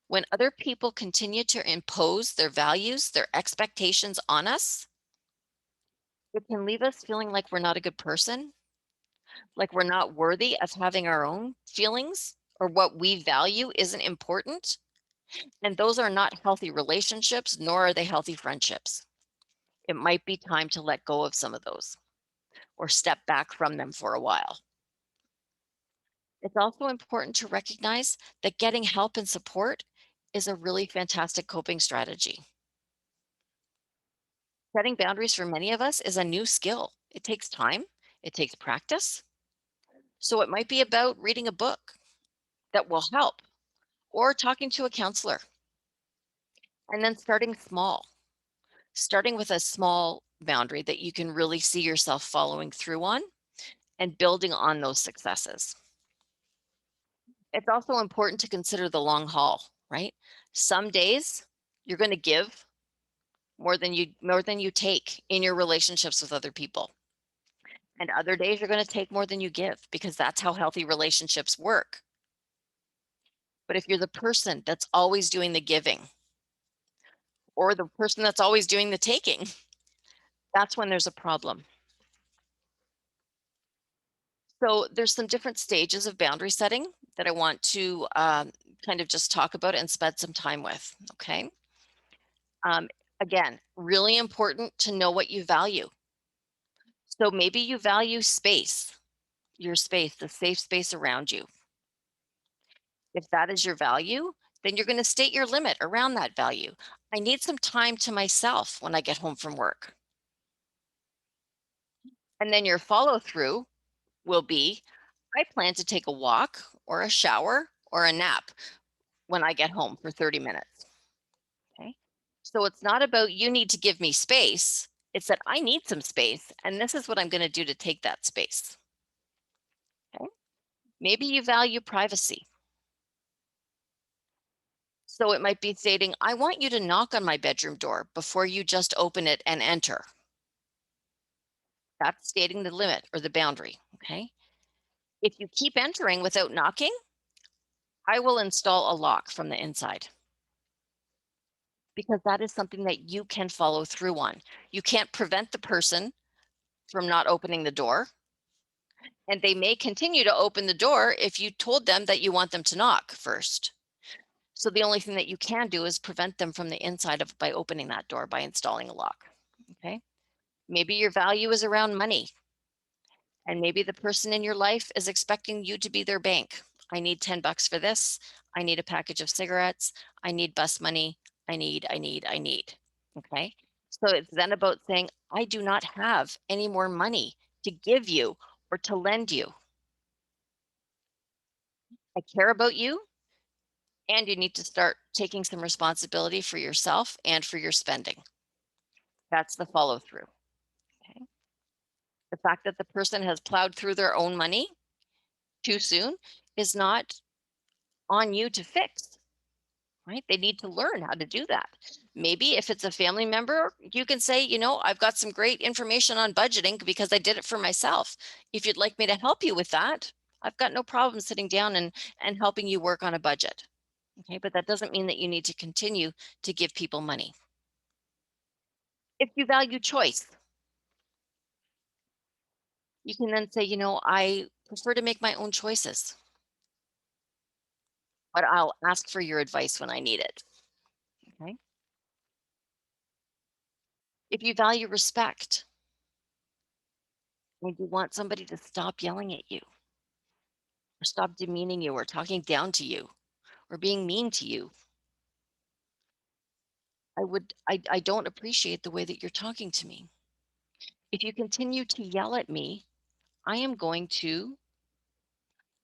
S1: When other people continue to impose their values, their expectations on us, it can leave us feeling like we're not a good person, like we're not worthy of having our own feelings or what we value isn't important. And those are not healthy relationships, nor are they healthy friendships. It might be time to let go of some of those or step back from them for a while. It's also important to recognize that getting help and support is a really fantastic coping strategy. Setting boundaries for many of us is a new skill. It takes time, it takes practice. So it might be about reading a book that will help or talking to a counselor and then starting small. starting with a small boundary that you can really see yourself following through on and building on those successes. It's also important to consider the long haul, right? Some days you're going to give more than you take in your relationships with other people. And other days you're going to take more than you give because that's how healthy relationships work. But if you're the person that's always doing the giving or the person that's always doing the taking, that's when there's a problem. So there's some different stages of boundary setting that I want to kind of just talk about and spend some time with. Okay. Um, Again, really important to know what you value. So maybe you value space, your space, the safe space around you. If that is your value, then you're going to state your limit around that value. I need some time to myself when I get home from work. And then your follow through will be I plan to take a walk or a shower or a nap when I get home for 30 minutes. Okay. So it's not about you need to give me space. It's that I need some space. And this is what I'm going to do to take that space. Okay. Maybe you value privacy. So it might be stating, I want you to knock on my bedroom door before you just open it and enter. That's stating the limit or the boundary. Okay. If you keep entering without knocking, I will install a lock from the inside because that is something that you can follow through on. You can't prevent the person from not opening the door, and they may continue to open the door if you told them that you want them to knock first. So the only thing that you can do is prevent them from the inside of by opening that door by installing a lock. Okay. Maybe your value is around money, and maybe the person in your life is expecting you to be their bank. I need $10 for this. I need a package of cigarettes. I need bus money. I need. Okay. So it's then about saying, I do not have any more money to give you or to lend you. I care about you, and you need to start taking some responsibility for yourself and for your spending. That's the follow through. Okay. The fact that the person has plowed through their own money too soon is not on you to fix, right? They need to learn how to do that. Maybe if it's a family member, you can say, I've got some great information on budgeting because I did it for myself. If you'd like me to help you with that, I've got no problem sitting down and helping you work on a budget. Okay, but that doesn't mean that you need to continue to give people money. If you value choice, you can then say, I prefer to make my own choices, but I'll ask for your advice when I need it. Okay. If you value respect, and you want somebody to stop yelling at you or stop demeaning you or talking down to you or being mean to you, I don't appreciate the way that you're talking to me. If you continue to yell at me, I am going to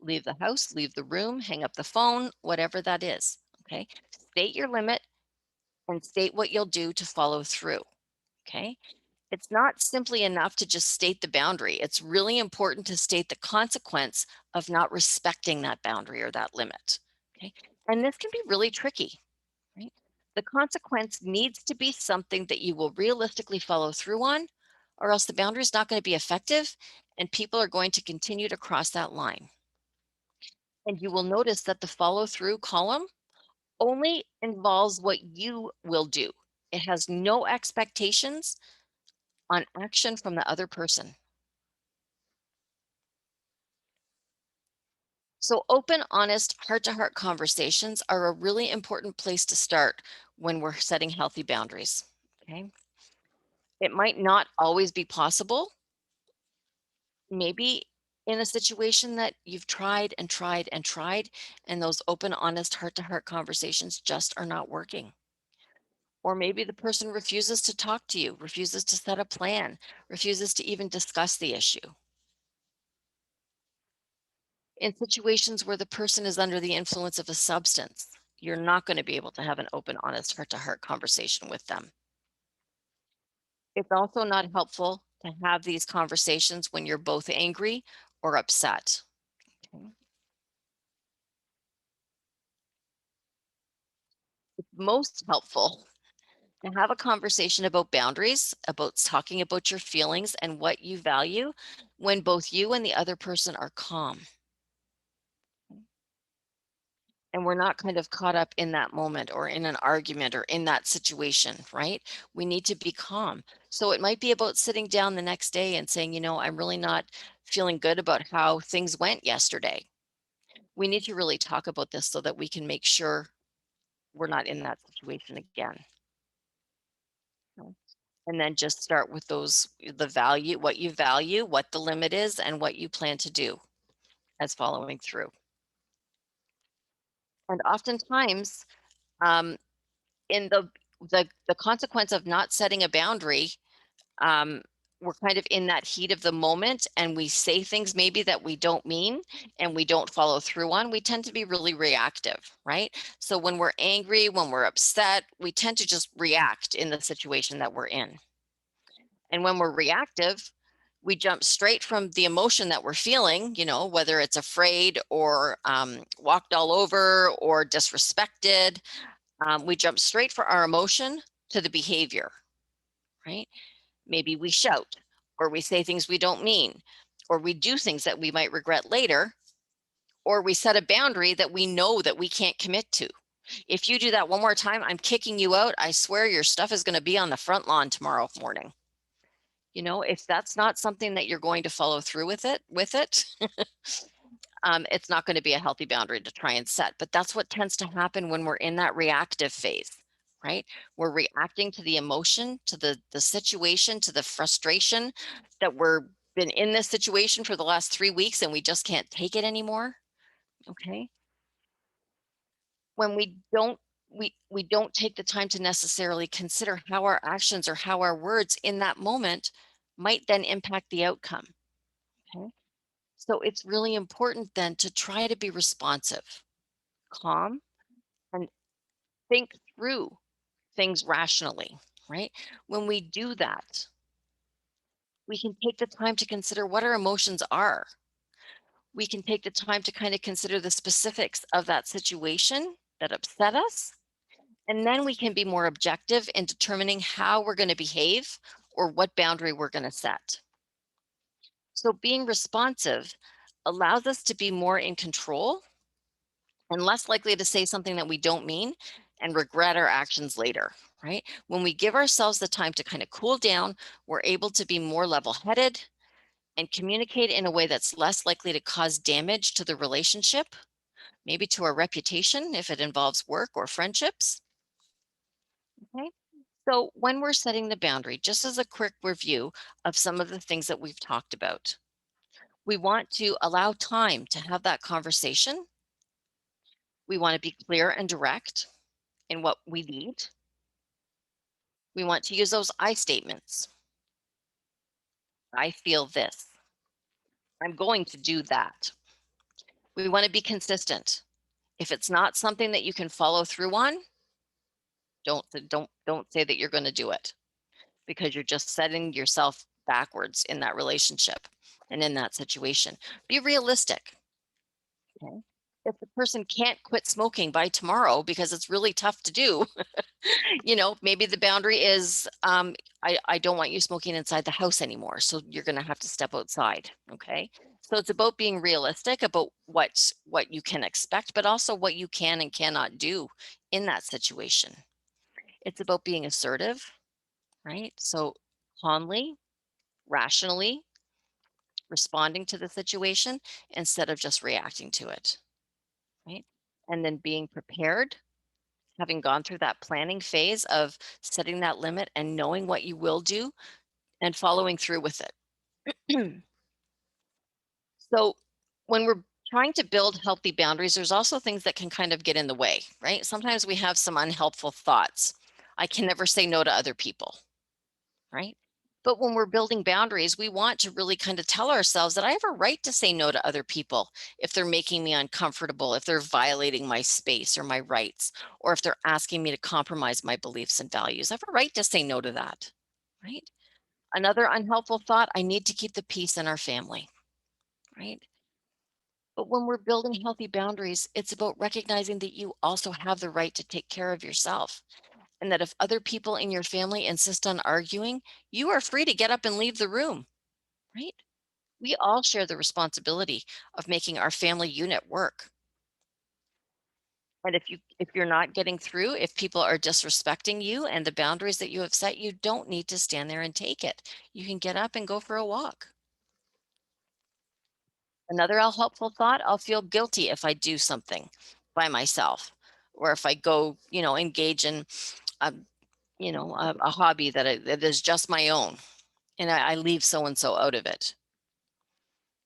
S1: leave the house, leave the room, hang up the phone, whatever that is. Okay. State your limit and state what you'll do to follow through. Okay. It's not simply enough to just state the boundary. It's really important to state the consequence of not respecting that boundary or that limit. Okay. And this can be really tricky, right? The consequence needs to be something that you will realistically follow through on, or else the boundary is not going to be effective and people are going to continue to cross that line. And you will notice that the follow through column only involves what you will do. It has no expectations on action from the other person. So open, honest, heart-to-heart conversations are a really important place to start when we're setting healthy boundaries. Okay. It might not always be possible. Maybe in a situation that you've tried and tried and tried, and those open, honest, heart-to-heart conversations just are not working. Or maybe the person refuses to talk to you, refuses to set a plan, refuses to even discuss the issue. In situations where the person is under the influence of a substance, you're not going to be able to have an open, honest, heart to heart conversation with them. It's also not helpful to have these conversations when you're both angry or upset. Okay. It's most helpful to have a conversation about boundaries, about talking about your feelings and what you value when both you and the other person are calm. And we're not kind of caught up in that moment or in an argument or in that situation, right? We need to be calm. So it might be about sitting down the next day and saying, I'm really not feeling good about how things went yesterday. We need to really talk about this so that we can make sure we're not in that situation again. So, and then just start with what you value, what the limit is, and what you plan to do as following through. And oftentimes, um, in the consequence of not setting a boundary, um, we're kind of in that heat of the moment and we say things maybe that we don't mean and we don't follow through on. We tend to be really reactive, right? So when we're angry, when we're upset, we tend to just react in the situation that we're in. And when we're reactive, we jump straight from the emotion that we're feeling, whether it's afraid or walked all over or disrespected. We jump straight for our emotion to the behavior, right? Maybe we shout, or we say things we don't mean, or we do things that we might regret later, or we set a boundary that we know that we can't commit to. If you do that one more time, I'm kicking you out. I swear your stuff is going to be on the front lawn tomorrow morning. If that's not something that you're going to follow through with it, it's not going to be a healthy boundary to try and set. But that's what tends to happen when we're in that reactive phase, right? We're reacting to the emotion, to the situation, to the frustration that we're been in this situation for the last 3 weeks and we just can't take it anymore. Okay. When we don't take the time to necessarily consider how our actions or how our words in that moment might then impact the outcome. Okay. So it's really important then to try to be responsive, calm, and think through things rationally, right? When we do that, we can take the time to consider what our emotions are. We can take the time to kind of consider the specifics of that situation that upset us. And then we can be more objective in determining how we're going to behave or what boundary we're going to set. So being responsive allows us to be more in control and less likely to say something that we don't mean and regret our actions later, right? When we give ourselves the time to kind of cool down, we're able to be more level-headed and communicate in a way that's less likely to cause damage to the relationship, maybe to our reputation if it involves work or friendships. Okay. So when we're setting the boundary, just as a quick review of some of the things that we've talked about, we want to allow time to have that conversation. We want to be clear and direct in what we need. We want to use those I statements. I feel this. I'm going to do that. We want to be consistent. If it's not something that you can follow through on, don't say that you're going to do it, because you're just setting yourself backwards in that relationship and in that situation. Be realistic. Okay. If the person can't quit smoking by tomorrow because it's really tough to do, maybe the boundary is, I don't want you smoking inside the house anymore. So you're going to have to step outside. Okay. So it's about being realistic about what you can expect, but also what you can and cannot do in that situation. It's about being assertive, right? So calmly, rationally responding to the situation instead of just reacting to it, right? And then being prepared, having gone through that planning phase of setting that limit and knowing what you will do and following through with it. So when we're trying to build healthy boundaries, there's also things that can kind of get in the way, right? Sometimes we have some unhelpful thoughts. I can never say no to other people, right? But when we're building boundaries, we want to really kind of tell ourselves that I have a right to say no to other people if they're making me uncomfortable, if they're violating my space or my rights, or if they're asking me to compromise my beliefs and values. I have a right to say no to that, right? Another unhelpful thought, I need to keep the peace in our family, right? But when we're building healthy boundaries, it's about recognizing that you also have the right to take care of yourself. And that if other people in your family insist on arguing, you are free to get up and leave the room, right? We all share the responsibility of making our family unit work. And if you're not getting through, if people are disrespecting you and the boundaries that you have set, you don't need to stand there and take it. You can get up and go for a walk. Another helpful thought, I'll feel guilty if I do something by myself or if I go, engage in a, a hobby that is just my own and I leave so and so out of it.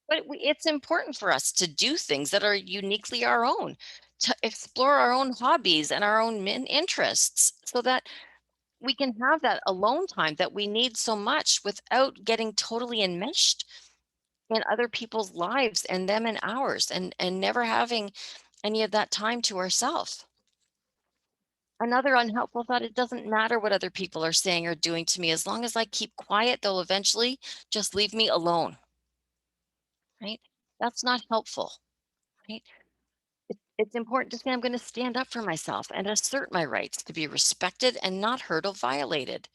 S1: But it's important for us to do things that are uniquely our own, to explore our own hobbies and our own interests so that we can have that alone time that we need so much without getting totally enmeshed in other people's lives and them and ours and never having any of that time to ourselves. Another unhelpful thought, it doesn't matter what other people are saying or doing to me. As long as I keep quiet, they'll eventually just leave me alone, right? That's not helpful, right? It's important to say I'm going to stand up for myself and assert my rights to be respected and not hurt or violated.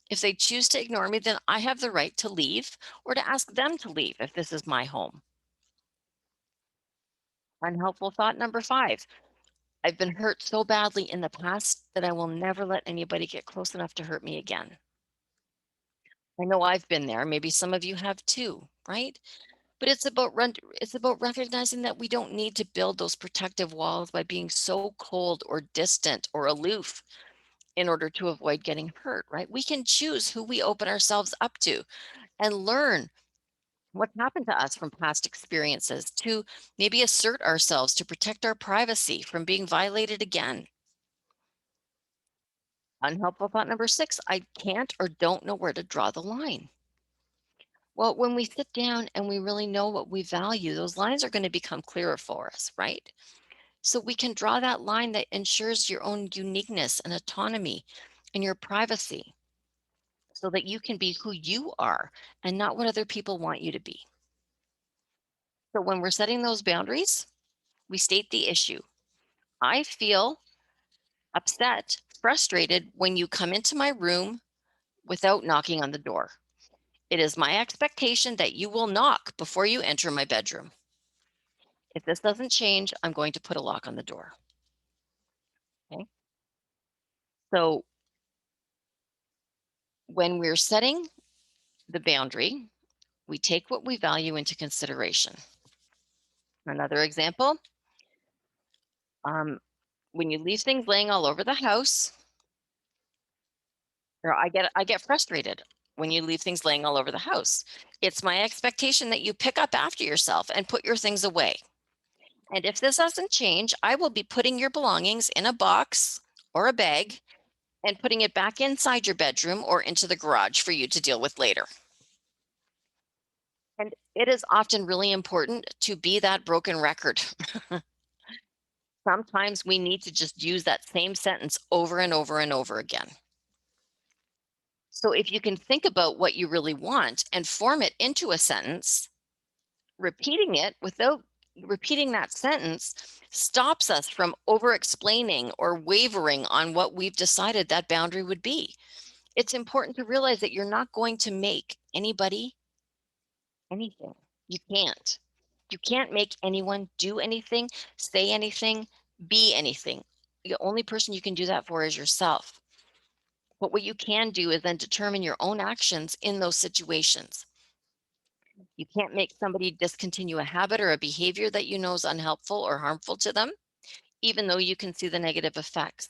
S1: If they choose to ignore me, then I have the right to leave or to ask them to leave if this is my home. Unhelpful thought number 5. I've been hurt so badly in the past that I will never let anybody get close enough to hurt me again. I know I've been there. Maybe some of you have too, right? But it's about recognizing that we don't need to build those protective walls by being so cold or distant or aloof in order to avoid getting hurt, right? We can choose who we open ourselves up to and learn what happened to us from past experiences to maybe assert ourselves to protect our privacy from being violated again. Unhelpful thought number 6, I can't or don't know where to draw the line. Well, when we sit down and we really know what we value, those lines are going to become clearer for us, right? So we can draw that line that ensures your own uniqueness and autonomy and your privacy so that you can be who you are and not what other people want you to be. So when we're setting those boundaries, we state the issue. I feel upset, frustrated when you come into my room without knocking on the door. It is my expectation that you will knock before you enter my bedroom. If this doesn't change, I'm going to put a lock on the door. Okay. So when we're setting the boundary, we take what we value into consideration. Another example, um, when you leave things laying all over the house, or I get frustrated when you leave things laying all over the house. It's my expectation that you pick up after yourself and put your things away. And if this doesn't change, I will be putting your belongings in a box or a bag and putting it back inside your bedroom or into the garage for you to deal with later. And it is often really important to be that broken record. Sometimes we need to just use that same sentence over and over and over again. So if you can think about what you really want and form it into a sentence, repeating it without repeating that sentence stops us from over explaining or wavering on what we've decided that boundary would be. It's important to realize that you're not going to make anybody anything. You can't. You can't make anyone do anything, say anything, be anything. The only person you can do that for is yourself. But what you can do is then determine your own actions in those situations. You can't make somebody discontinue a habit or a behavior that you know is unhelpful or harmful to them, even though you can see the negative effects.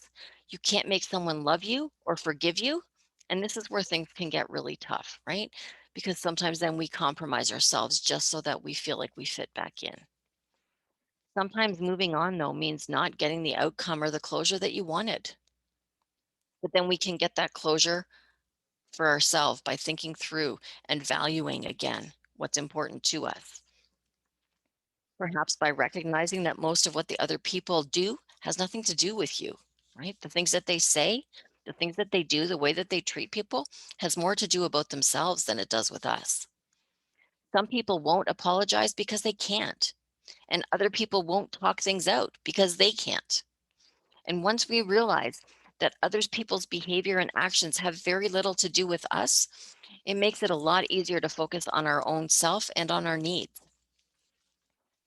S1: You can't make someone love you or forgive you. And this is where things can get really tough, right? Because sometimes then we compromise ourselves just so that we feel like we fit back in. Sometimes moving on, though, means not getting the outcome or the closure that you wanted. But then we can get that closure for ourselves by thinking through and valuing again what's important to us. Perhaps by recognizing that most of what the other people do has nothing to do with you, right? The things that they say the things that they do, the way that they treat people has more to do about themselves than it does with us. Some people won't apologize because they can't, and other people won't talk things out because they can't. And once we realize that others people's behavior and actions have very little to do with us, it makes it a lot easier to focus on our own self and on our needs.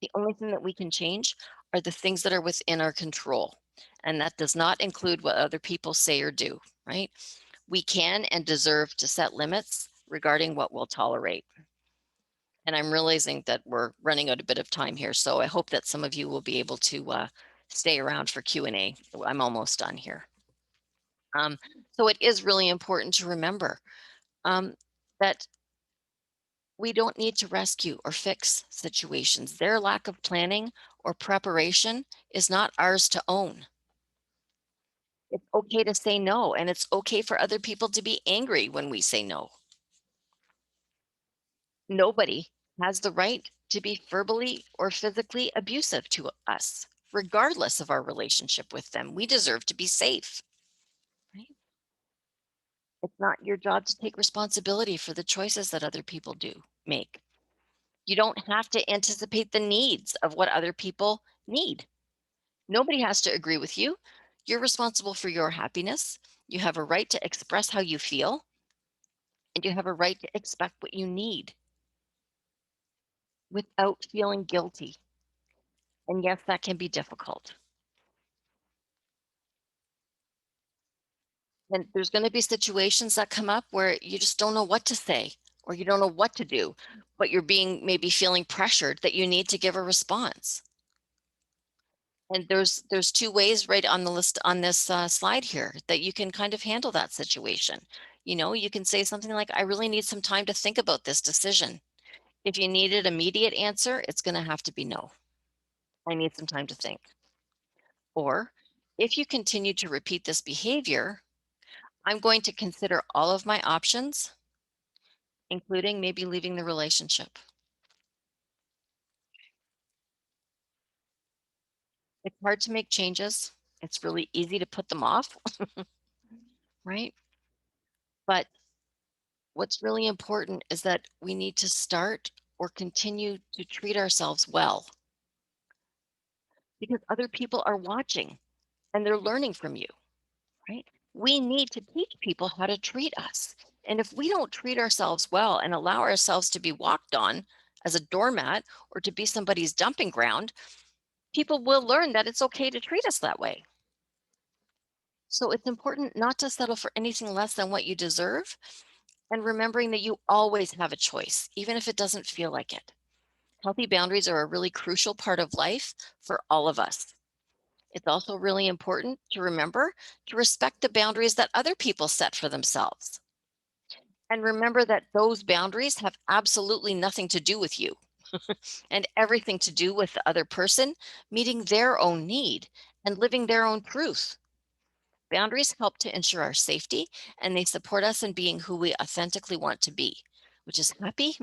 S1: The only thing that we can change are the things that are within our control. And that does not include what other people say or do, right? We can and deserve to set limits regarding what we'll tolerate. And I'm realizing that we're running out a bit of time here. So I hope that some of you will be able to stay around for Q&A. I'm almost done here. So it is really important to remember that we don't need to rescue or fix situations. Their lack of planning or preparation is not ours to own. It's okay to say no, and it's okay for other people to be angry when we say no. Nobody has the right to be verbally or physically abusive to us, regardless of our relationship with them. We deserve to be safe, right? It's not your job to take responsibility for the choices that other people do make. You don't have to anticipate the needs of what other people need. Nobody has to agree with you. You're responsible for your happiness. You have a right to express how you feel, and you have a right to expect what you need without feeling guilty. And yes, that can be difficult. And there's going to be situations that come up where you just don't know what to say or you don't know what to do, but you're being maybe feeling pressured that you need to give a response. And there's two ways right on the list on this slide here that you can kind of handle that situation. You can say something like, I really need some time to think about this decision. If you need an immediate answer, it's going to have to be no. I need some time to think. Or if you continue to repeat this behavior, I'm going to consider all of my options, including maybe leaving the relationship. It's hard to make changes. It's really easy to put them off, right? But what's really important is that we need to start or continue to treat ourselves well because other people are watching and they're learning from you, right? We need to teach people how to treat us. And if we don't treat ourselves well and allow ourselves to be walked on as a doormat or to be somebody's dumping ground, people will learn that it's okay to treat us that way. So it's important not to settle for anything less than what you deserve and remembering that you always have a choice, even if it doesn't feel like it. Healthy boundaries are a really crucial part of life for all of us. It's also really important to remember to respect the boundaries that other people set for themselves. And remember that those boundaries have absolutely nothing to do with you and everything to do with the other person meeting their own need and living their own truth. Boundaries help to ensure our safety and they support us in being who we authentically want to be, which is happy,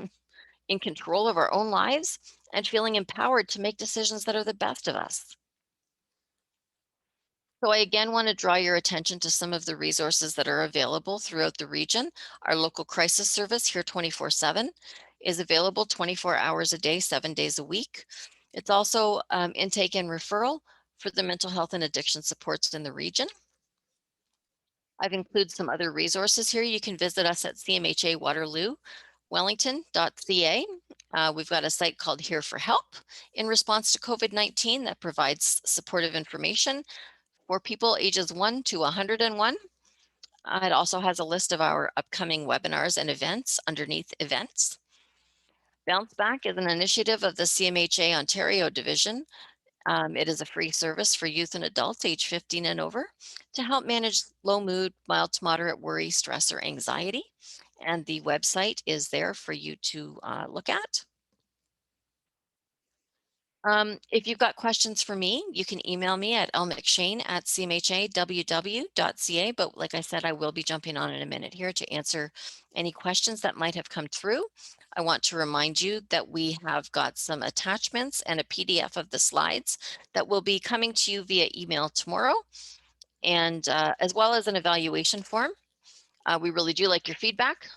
S1: in control of our own lives, and feeling empowered to make decisions that are the best of us. So I again want to draw your attention to some of the resources that are available throughout the region. Our local crisis service here 24/7 is available 24 hours a day, 7 days a week. It's also intake and referral for the mental health and addiction supports in the region. I've included some other resources here. You can visit us at CMHA Waterloo, Wellington.ca. We've got a site called Here for Help in response to COVID-19 that provides supportive information for people ages 1 to 101. It also has a list of our upcoming webinars and events underneath events. Bounce Back is an initiative of the CMHA Ontario Division. It is a free service for youth and adults age 15 and over to help manage low mood, mild to moderate worry, stress, or anxiety. And the website is there for you to look at. If you've got questions for me, you can email me at lmcshane@cmhaww.ca. But like I said, I will be jumping on in a minute here to answer any questions that might have come through. I want to remind you that we have got some attachments and a PDF of the slides that will be coming to you via email tomorrow. and as well as an evaluation form. We really do like your feedback.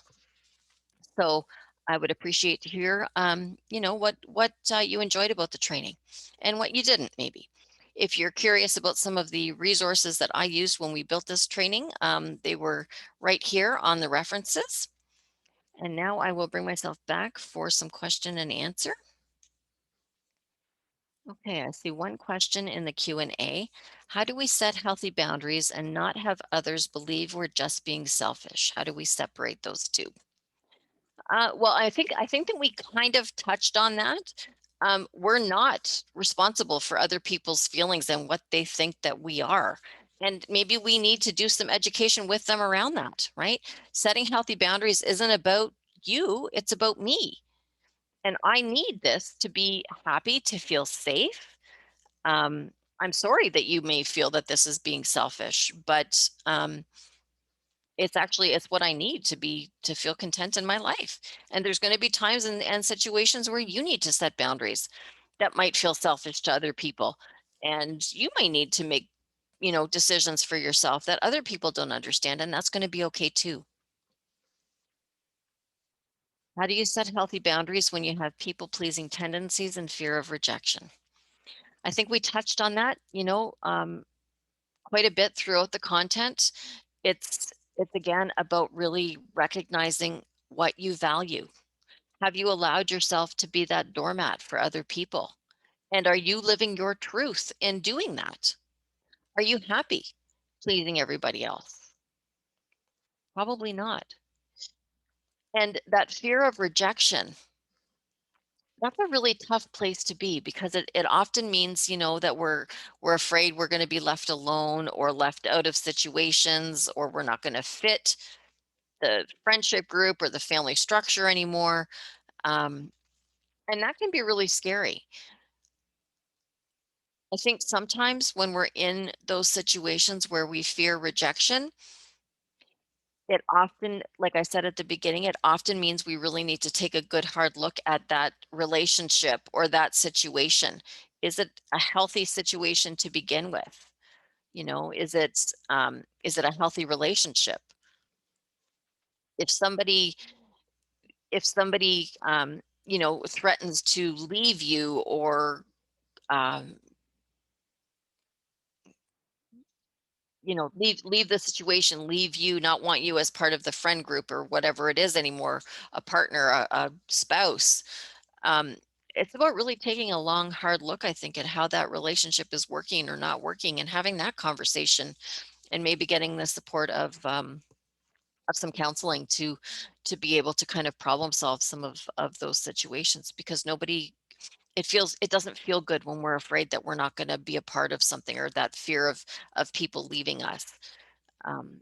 S1: So I would appreciate to hear, what you enjoyed about the training and what you didn't maybe. If you're curious about some of the resources that I used when we built this training, they were right here on the references. And now I will bring myself back for some question and answer. Okay, I see one question in the Q&A. How do we set healthy boundaries and not have others believe we're just being selfish? How do we separate those two? Well, I think that we kind of touched on that. We're not responsible for other people's feelings and what they think that we are. And maybe we need to do some education with them around that, right? Setting healthy boundaries isn't about you, it's about me. And I need this to be happy, to feel safe. Um, I'm sorry that you may feel that this is being selfish, but it's what I need to feel content in my life. And there's going to be times and situations where you need to set boundaries that might feel selfish to other people. And you might need to make, decisions for yourself that other people don't understand. And that's going to be okay too. How do you set healthy boundaries when you have people pleasing tendencies and fear of rejection? I think we touched on that, quite a bit throughout the content. It's again about really recognizing what you value. Have you allowed yourself to be that doormat for other people? And are you living your truth in doing that? Are you happy pleasing everybody else? Probably not. And that fear of rejection, that's a really tough place to be because it often means, that we're afraid we're going to be left alone or left out of situations, or we're not going to fit the friendship group or the family structure anymore. Um, and that can be really scary. I think sometimes when we're in those situations where we fear rejection, it often, like I said at the beginning, it often means we really need to take a good hard look at that relationship or that situation. Is it a healthy situation to begin with? Is it a healthy relationship? If somebody threatens to leave you or um, leave the situation, leave you, not want you as part of the friend group or whatever it is anymore, a partner, a spouse. um, it's about really taking a long hard look, I think, at how that relationship is working or not working, and having that conversation, and maybe getting the support of some counseling to be able to kind of problem solve some of those situations, because it doesn't feel good when we're afraid that we're not going to be a part of something, or that fear of people leaving us. um,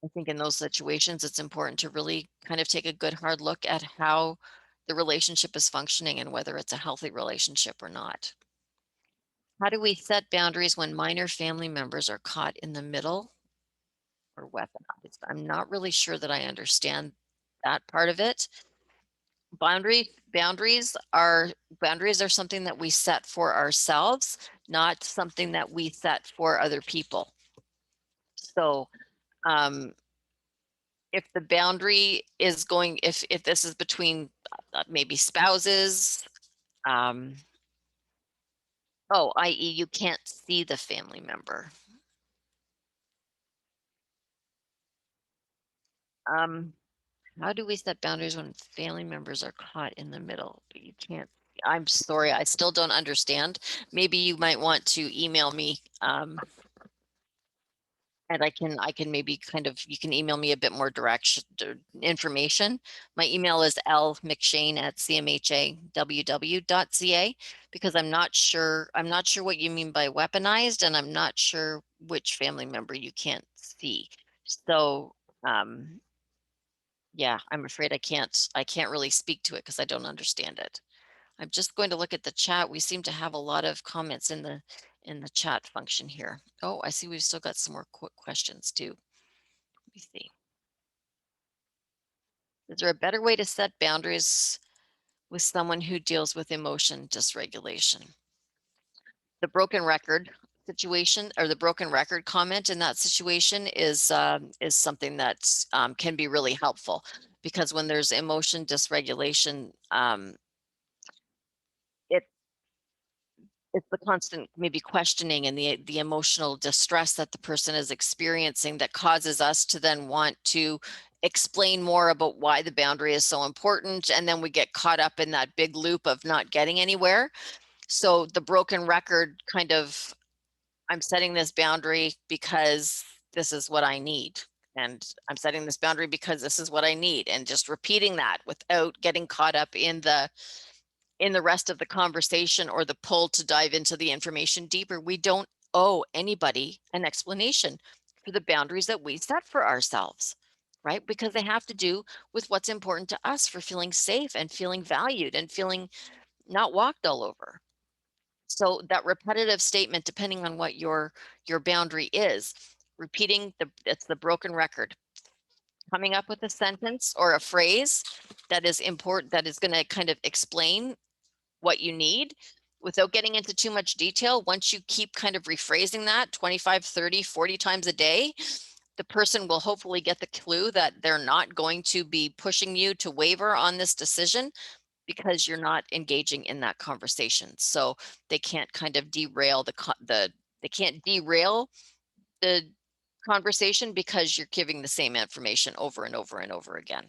S1: I think in those situations, it's important to really kind of take a good hard look at how the relationship is functioning and whether it's a healthy relationship or not. How do we set boundaries when minor family members are caught in the middle or weaponized? I'm not really sure that I understand that part of it. Boundaries are something that we set for ourselves, not something that we set for other people. So if the boundary is going, if this is between maybe spouses, um, i.e. you can't see the family member. Um, how do we set boundaries when family members are caught in the middle? You can't. I'm sorry, I still don't understand. Maybe you might want to email me, and I can maybe you can email me a bit more direction information. My email is lmcshane@cmhaw.ca, because I'm not sure what you mean by weaponized, and I'm not sure which family member you can't see. So yeah, I'm afraid I can't really speak to it because I don't understand it. I'm just going to look at the chat. We seem to have a lot of comments in the chat function here. Oh, I see we've still got some more quick questions too. Let me see. Is there a better way to set boundaries with someone who deals with emotion dysregulation? The broken record, situation, or the broken record comment in that situation is something that can be really helpful, because when there's emotion dysregulation, it it's the constant maybe questioning and the emotional distress that the person is experiencing that causes us to then want to explain more about why the boundary is so important, and then we get caught up in that big loop of not getting anywhere. So the broken record kind of, I'm setting this boundary because this is what I need, and I'm setting this boundary because this is what I need, and just repeating that without getting caught up in the rest of the conversation or the pull to dive into the information deeper. We don't owe anybody an explanation for the boundaries that we set for ourselves, right? Because they have to do with what's important to us for feeling safe and feeling valued and feeling not walked all over. So that repetitive statement, depending on what your boundary is, repeating it's the broken record, coming up with a sentence or a phrase that is important, that is going to kind of explain what you need without getting into too much detail. Once you keep kind of rephrasing that 25, 30, 40 times a day, the person will hopefully get the clue that they're not going to be pushing you to waver on this decision, because you're not engaging in that conversation. So they can't kind of derail they can't derail the conversation because you're giving the same information over and over and over again.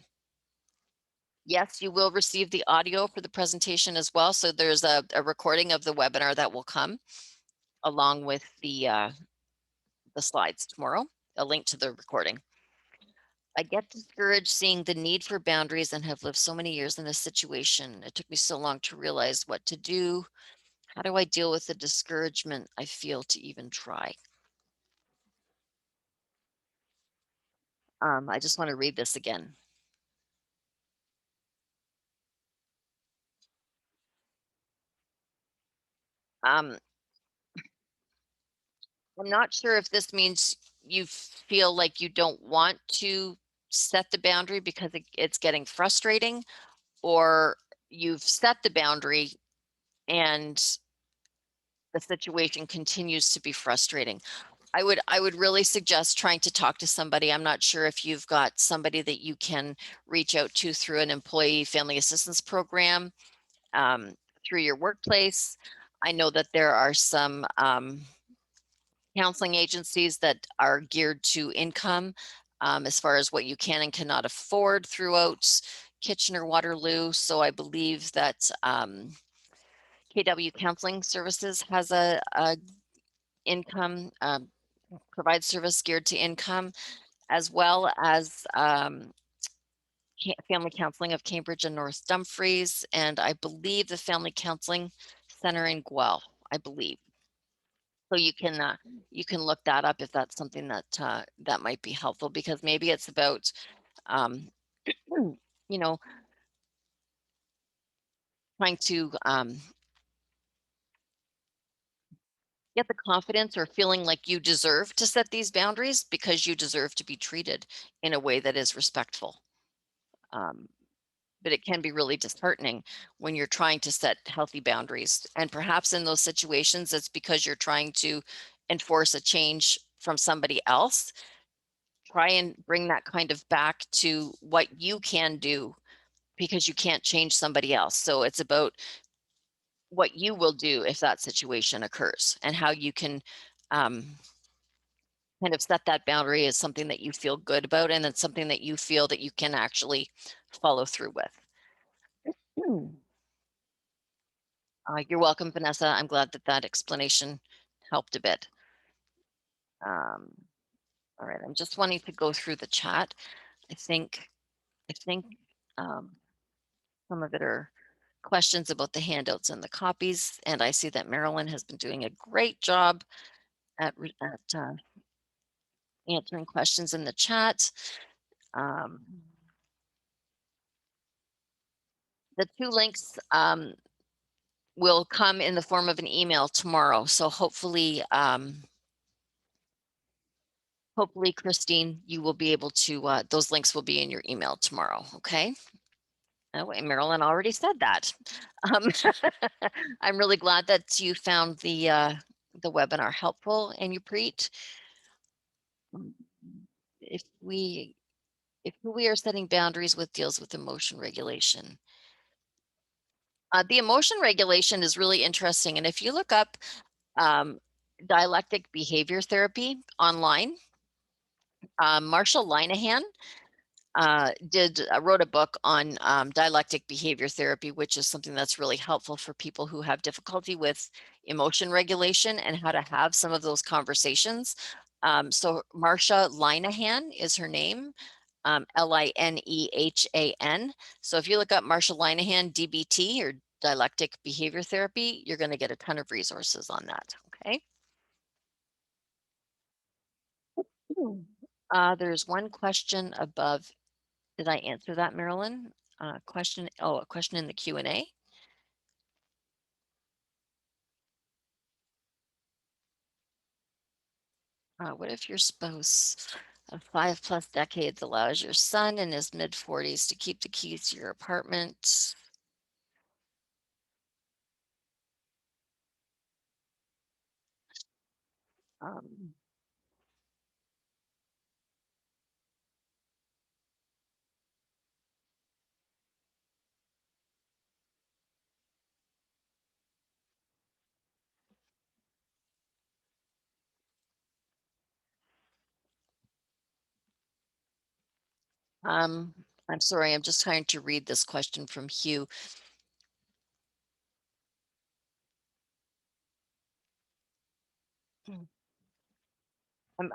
S1: Yes, you will receive the audio for the presentation as well. So there's a recording of the webinar that will come along with the slides tomorrow, a link to the recording. I get discouraged seeing the need for boundaries and have lived so many years in this situation. It took me so long to realize what to do. How do I deal with the discouragement I feel to even try? I just want to read this again. I'm not sure if this means you feel like you don't want to set the boundary because it's getting frustrating, or you've set the boundary and the situation continues to be frustrating. I would really suggest trying to talk to somebody. I'm not sure if you've got somebody that you can reach out to through an employee family assistance program, through your workplace. I know that there are some counseling agencies that are geared to income, as far as what you can and cannot afford throughout Kitchener-Waterloo. So I believe that KW Counseling Services has a income, provides service geared to income, as well as Family Counseling of Cambridge and North Dumfries, and I believe the Family Counseling Center in Guelph, I believe. So you can look that up if that's something that that might be helpful, because maybe it's about you know, trying to get the confidence or feeling like you deserve to set these boundaries because you deserve to be treated in a way that is respectful. Um, but it can be really disheartening when you're trying to set healthy boundaries. And perhaps in those situations, it's because you're trying to enforce a change from somebody else. Try and bring that kind of back to what you can do, because you can't change somebody else. So it's about what you will do if that situation occurs, and how you can kind of set that boundary as something that you feel good about, and it's something that you feel that you can actually follow through with. You're welcome, Vanessa. I'm glad that that explanation helped a bit. All right, I'm just wanting to go through the chat. I think um, some of it are questions about the handouts and the copies, and I see that Marilyn has been doing a great job at answering questions in the chat. The two links will come in the form of an email tomorrow, so hopefully hopefully, Christine, you will be able to, those links will be in your email tomorrow, okay? Oh, wait, Marilyn already said that. Um, I'm really glad that you found the webinar helpful, and you Preet, if we if who we are setting boundaries with deals with emotion regulation. The emotion regulation is really interesting, and if you look up um, dialectic behavior therapy online, Marshall Linehan wrote a book on dialectic behavior therapy, which is something that's really helpful for people who have difficulty with emotion regulation and how to have some of those conversations. So Marsha Linehan is her name, Linehan. So if you look up Marsha Linehan DBT or dialectic behavior therapy, you're going to get a ton of resources on that. Okay. There's one question above. Did I answer that, Marilyn? Question. Oh, a question in the Q&A. What if your spouse of 5+ decades allows your son in his mid-40s to keep the keys to your apartment? Um, um, I'm sorry, I'm just trying to read this question from Hugh.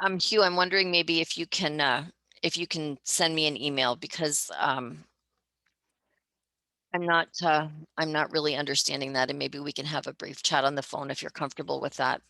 S1: I'm Hugh, I'm wondering maybe if you can send me an email because I'm not really understanding that, and maybe we can have a brief chat on the phone if you're comfortable with that.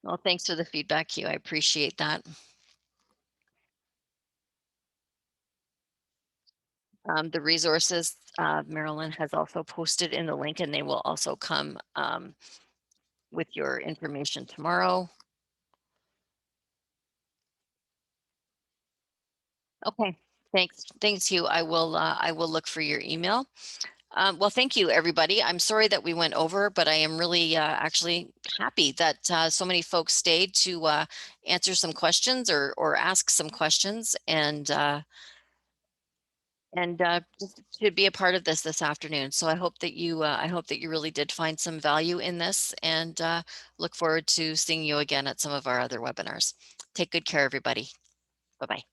S1: Well, thanks for the feedback, Hugh. I appreciate that. The resources Marilyn has also posted in the link, and they will also come with your information tomorrow. Okay, thanks, Hugh. I will look for your email. Well, thank you, everybody. I'm sorry that we went over, but I am really actually happy that so many folks stayed to answer some questions or ask some questions and just to be a part of this afternoon. So I hope that you really did find some value in this, and look forward to seeing you again at some of our other webinars. Take good care, everybody. Bye-bye.